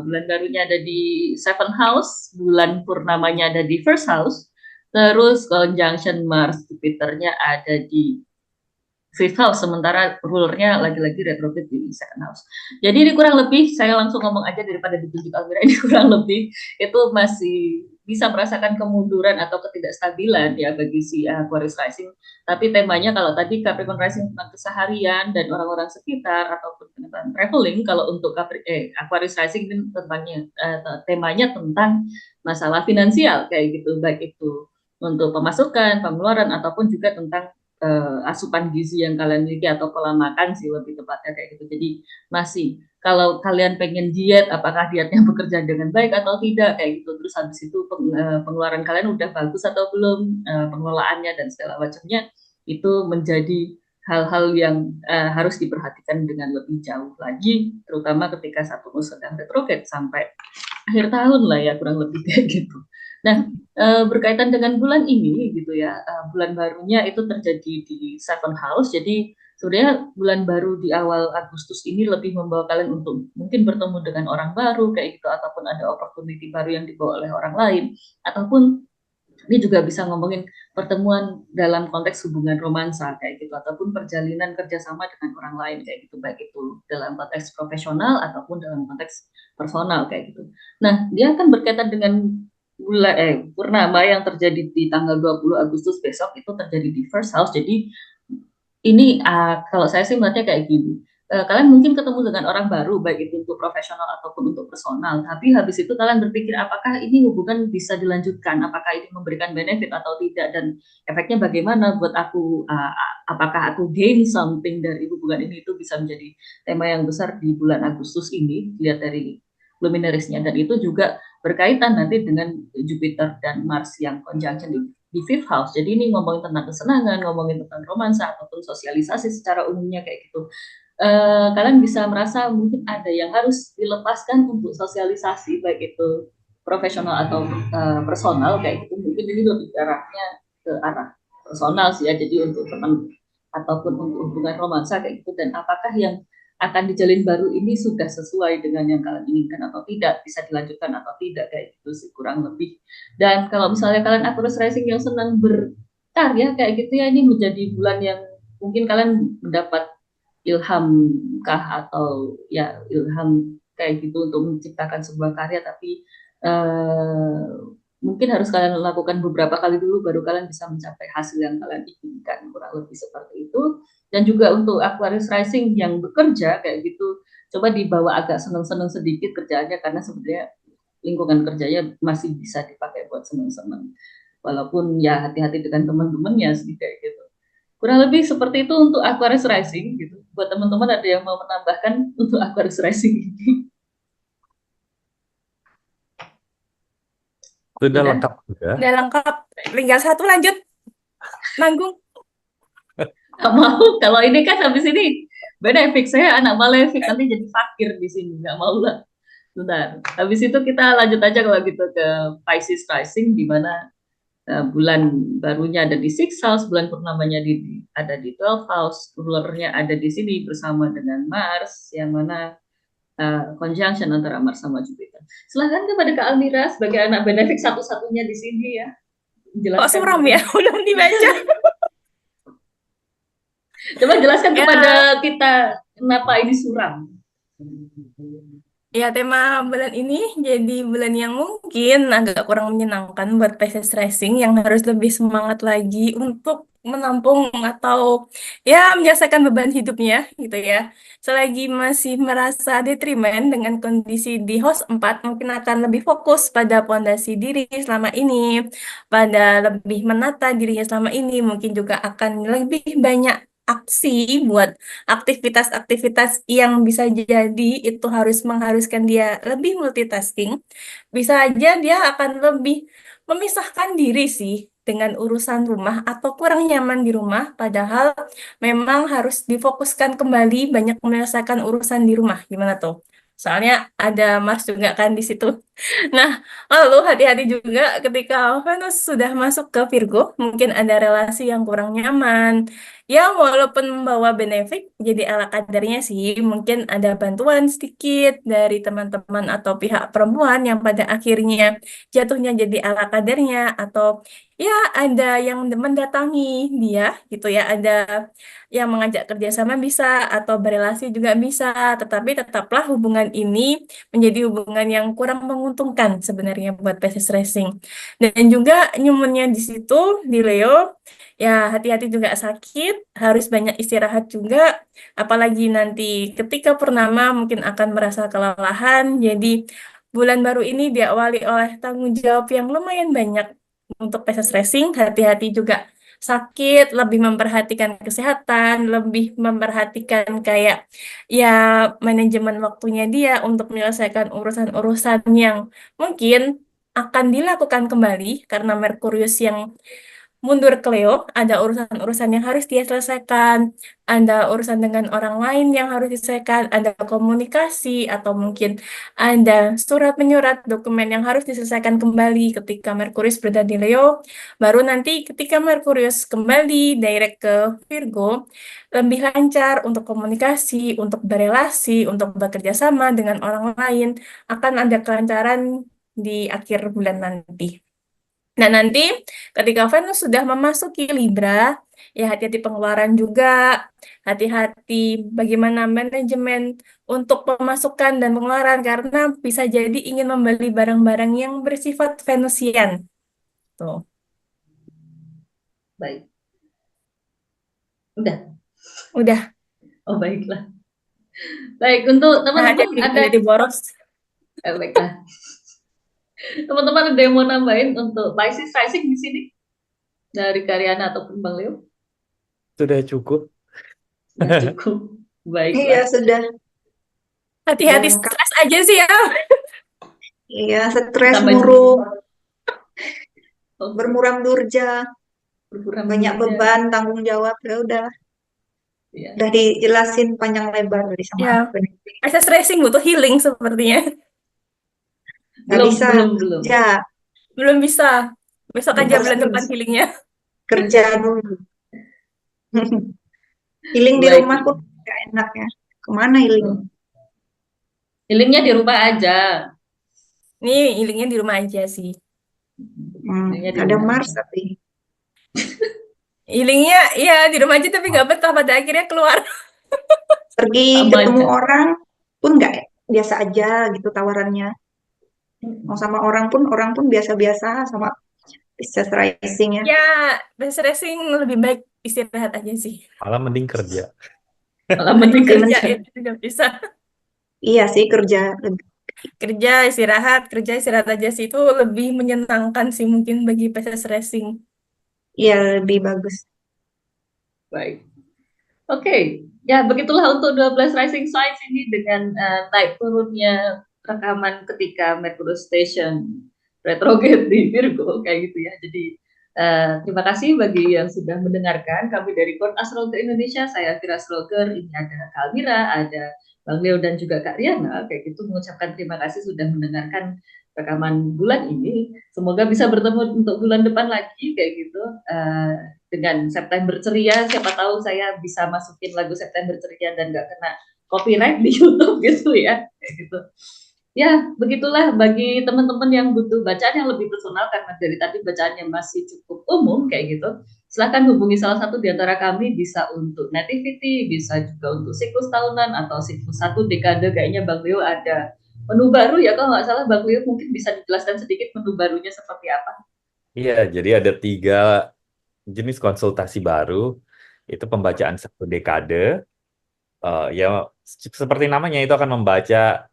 bulan barunya ada di 7 house, bulan purnamanya ada di first house, terus conjunction Mars Jupiternya ada di fifth house, sementara rulernya lagi-lagi retrograde di second house. Jadi ini kurang lebih, saya langsung ngomong aja daripada ditunjuk Almira, ini kurang lebih itu masih bisa merasakan kemunduran atau ketidakstabilan ya bagi si Aquarius rising. Tapi temanya kalau tadi Capricorn rising tentang keseharian dan orang-orang sekitar ataupun tentang traveling, kalau untuk Aquarius rising ini temanya tentang masalah finansial kayak gitu, baik itu untuk pemasukan, pengeluaran ataupun juga tentang asupan gizi yang kalian miliki atau pola makan sih lebih tepatnya kayak gitu. Jadi masih kalau kalian pengen diet, apakah dietnya bekerja dengan baik atau tidak kayak gitu. Terus habis itu pengeluaran kalian udah bagus atau belum, pengelolaannya dan segala macamnya, itu menjadi hal-hal yang harus diperhatikan dengan lebih jauh lagi, terutama ketika Saturnus sedang retrograde sampai akhir tahun lah ya kurang lebih kayak gitu. Nah, berkaitan dengan bulan ini gitu ya, bulan barunya itu terjadi di 7 house. Jadi sebenarnya bulan baru di awal Agustus ini lebih membawa kalian untuk mungkin bertemu dengan orang baru kayak gitu, ataupun ada opportunity baru yang dibawa oleh orang lain, ataupun ini juga bisa ngomongin pertemuan dalam konteks hubungan romansa kayak gitu, ataupun perjalanan kerjasama dengan orang lain kayak gitu, baik itu dalam konteks profesional ataupun dalam konteks personal kayak gitu. Nah, dia akan berkaitan dengan purnama yang terjadi di tanggal 20 Agustus besok, itu terjadi di first house. Jadi ini kalau saya sih melihatnya kayak gini, kalian mungkin ketemu dengan orang baru baik itu untuk profesional ataupun untuk personal, tapi habis itu kalian berpikir apakah ini hubungan bisa dilanjutkan, apakah ini memberikan benefit atau tidak, dan efeknya bagaimana buat aku, apakah aku gain something dari hubungan ini. Itu bisa menjadi tema yang besar di bulan Agustus ini dilihat dari luminarisnya, dan itu juga berkaitan nanti dengan Jupiter dan Mars yang conjunction di fifth house. Jadi ini ngomongin tentang kesenangan, ngomongin tentang romansa ataupun sosialisasi secara umumnya kayak gitu. Kalian bisa merasa mungkin ada yang harus dilepaskan untuk sosialisasi baik itu profesional atau personal kayak gitu. Mungkin ini lebih arahnya ke arah personal sih ya. Jadi untuk teman ataupun untuk hubungan romansa kayak gitu, dan apakah yang akan dijalin baru ini sudah sesuai dengan yang kalian inginkan atau tidak, bisa dilanjutkan atau tidak kayak gitu sih kurang lebih. Dan kalau misalnya kalian Aquarius rising yang senang berkarya kayak gitu ya, ini menjadi bulan yang mungkin kalian mendapat ilham kah atau ya ilham kayak gitu untuk menciptakan sebuah karya, tapi mungkin harus kalian lakukan beberapa kali dulu baru kalian bisa mencapai hasil yang kalian inginkan, kurang lebih seperti itu. Dan juga untuk Aquarius rising yang bekerja kayak gitu, coba dibawa agak seneng-seneng sedikit kerjaannya, karena sebenarnya lingkungan kerjanya masih bisa dipakai buat seneng-seneng, walaupun ya hati-hati dengan teman-temannya sih kayak gitu. Kurang lebih seperti itu untuk Aquarius rising gitu. Buat teman-teman ada yang mau menambahkan untuk Aquarius rising ini? Sudah lengkap juga. Udah lengkap, tinggal satu lanjut. Nanggung. Gak mau, kalau ini kan habis ini benefit, saya anak malefik nanti jadi fakir di sini, nggak mau lah. Bentar, habis itu kita lanjut aja kalau gitu ke Pisces rising, di mana bulan barunya ada di 6 house, bulan purnamanya ada di 12 house, rulernya ada di sini bersama dengan Mars, yang mana conjunction antara Mars sama Jupiter. Silahkan kepada Kak Almira sebagai anak benefit satu-satunya di sini ya. Kok suram ya? Udah dibaca. Coba jelaskan Ya, kepada kita kenapa ini suram. ya, tema bulan ini jadi bulan yang mungkin agak kurang menyenangkan buat PCS Racing yang harus lebih semangat lagi untuk menampung atau ya menyelesaikan beban hidupnya gitu ya. Selagi masih merasa detrimen dengan kondisi di host 4 mungkin akan lebih fokus pada pondasi diri selama ini, pada lebih menata dirinya selama ini, mungkin juga akan lebih banyak aksi buat aktivitas-aktivitas yang bisa jadi itu harus mengharuskan dia lebih multitasking, bisa aja dia akan lebih memisahkan diri sih dengan urusan rumah atau kurang nyaman di rumah, padahal memang harus difokuskan kembali banyak menyelesaikan urusan di rumah. Gimana tuh? Soalnya ada Mars juga kan di situ. Nah, lalu hati-hati juga ketika Venus sudah masuk ke Virgo, mungkin ada relasi yang kurang nyaman. Ya, walaupun membawa benefit, jadi ala kadarnya sih, mungkin ada bantuan sedikit dari teman-teman atau pihak perempuan yang pada akhirnya jatuhnya jadi ala kadarnya, atau ya ada yang mendatangi dia gitu ya, ada yang mengajak kerjasama bisa, atau berelasi juga bisa, tetapi tetaplah hubungan ini menjadi hubungan yang kurang menguntungkan sebenarnya buat PCS Racing. Dan juga nyumunnya di situ di Leo, ya hati-hati juga sakit, harus banyak istirahat juga, apalagi nanti ketika purnama mungkin akan merasa kelelahan. Jadi bulan baru ini diawali oleh tanggung jawab yang lumayan banyak untuk PCS Racing, hati-hati juga sakit, lebih memperhatikan kesehatan, lebih memperhatikan kayak ya manajemen waktunya dia untuk menyelesaikan urusan-urusan yang mungkin akan dilakukan kembali karena Merkurius yang mundur ke Leo, ada urusan-urusan yang harus dia selesaikan, ada urusan dengan orang lain yang harus diselesaikan, ada komunikasi, atau mungkin ada surat menyurat, dokumen yang harus diselesaikan kembali ketika Merkurius berada di Leo. Baru nanti ketika Merkurius kembali direct ke Virgo, lebih lancar untuk komunikasi, untuk berelasi, untuk bekerja sama dengan orang lain, akan ada kelancaran di akhir bulan nanti. Nah, nanti ketika Venus sudah memasuki Libra, ya hati-hati pengeluaran juga, hati-hati bagaimana manajemen untuk pemasukan dan pengeluaran, karena bisa jadi ingin membeli barang-barang yang bersifat Venusian. Tuh. Baik, udah. Udah. Oh baiklah. Baik, untuk Nah, teman-teman hati-hati ada jadi boros. baiklah. Teman-teman ada yang mau nambahin untuk Pisces Rising di sini dari Karyana ataupun Bang Leo? Sudah cukup. Ya cukup. Iya, Baiklah. sudah Hati-hati lengkap. stres aja sih ya. Iya, stres Tambah murung, oh, bermuram durja, berkurang banyak benernya. beban, tanggung jawab. Ya Ya. udah dijelasin panjang lebar tadi sama Ya, aku. Pisces Racing butuh healing sepertinya. Nggak bisa Belum. kerja, Belum bisa. Besok aja bulan depan harus healingnya. kerja dulu. Healing di Baik. rumah pun nggak enak ya. Kemana healing? Healingnya di rumah aja. Nih, healingnya di rumah aja sih. Healingnya di Ada rumah Mars aja. tapi. Healingnya ya di rumah aja tapi nggak betah pada akhirnya keluar. Pergi Sama ketemu aja. orang pun nggak biasa aja gitu tawarannya. Mau sama orang pun biasa-biasa sama Pisces Rising ya. Ya, best racing lebih baik istirahat aja sih. Malah mending kerja. Malah mending Kerja kerja. itu juga bisa. Iya sih kerja. Kerja istirahat aja sih itu lebih menyenangkan sih mungkin bagi PCS Racing. Iya lebih bagus. Baik. Oke. Ya, begitulah untuk 12 rising signs ini dengan naik turunnya rekaman ketika Mercurius Station retrograde di Virgo kayak gitu ya. Jadi terima kasih bagi yang sudah mendengarkan. Kami dari Court Astrologer Indonesia, saya Vira Astrologer, ini ada Kalmira, ada Bang Leo dan juga Kak Riana, kayak gitu mengucapkan terima kasih sudah mendengarkan rekaman bulan ini. Semoga bisa bertemu untuk bulan depan lagi kayak gitu. Dengan September Ceria, siapa tahu saya bisa masukin lagu September Ceria dan nggak kena copyright di YouTube gitu ya, kayak gitu. Ya, begitulah bagi teman-teman yang butuh bacaan yang lebih personal karena dari tadi bacaannya masih cukup umum kayak gitu. Silahkan hubungi salah satu di antara kami, bisa untuk nativity, bisa juga untuk siklus tahunan atau siklus 1 dekade. Kayaknya Bang Leo ada menu baru ya, kalau nggak salah Bang Leo, mungkin bisa dijelaskan sedikit menu barunya seperti apa? Iya, jadi ada 3 jenis konsultasi baru. Itu pembacaan 1 dekade. Ya, seperti namanya itu akan membaca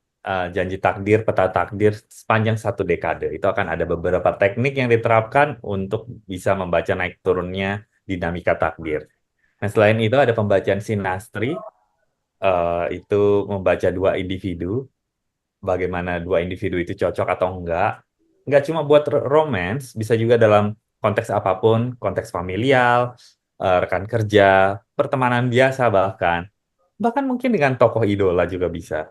janji takdir, peta takdir sepanjang 1 dekade. Itu akan ada beberapa teknik yang diterapkan untuk bisa membaca naik turunnya dinamika takdir. Nah, selain itu ada pembacaan sinastri, itu membaca 2 individu, bagaimana 2 individu itu cocok atau enggak. Enggak cuma buat romance, bisa juga dalam konteks apapun, konteks familial, rekan kerja, pertemanan biasa bahkan. Bahkan mungkin dengan tokoh idola juga bisa.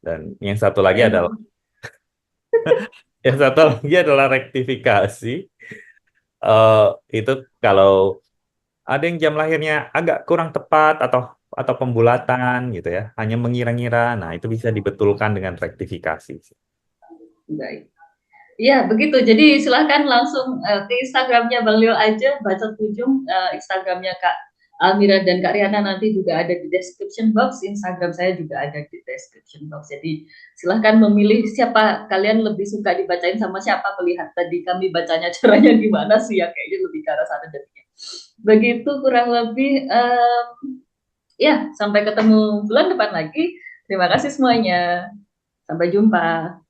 Dan yang satu lagi adalah rektifikasi. Eh, itu kalau ada yang jam lahirnya agak kurang tepat atau pembulatan gitu ya, hanya mengira-ngira. Nah, itu bisa dibetulkan dengan rektifikasi. Baik. Iya, begitu. Jadi silahkan langsung ke Instagramnya Bang Leo aja, Bacot Ujung, Instagramnya Kak Almira dan Kak Riana nanti juga ada di description box, Instagram saya juga ada di description box. Jadi silahkan memilih siapa kalian lebih suka dibacain sama siapa, melihat tadi kami bacanya caranya gimana sih ya, kayaknya lebih ke arah sana jadinya. Begitu kurang lebih, ya sampai ketemu bulan depan lagi. Terima kasih semuanya. Sampai jumpa.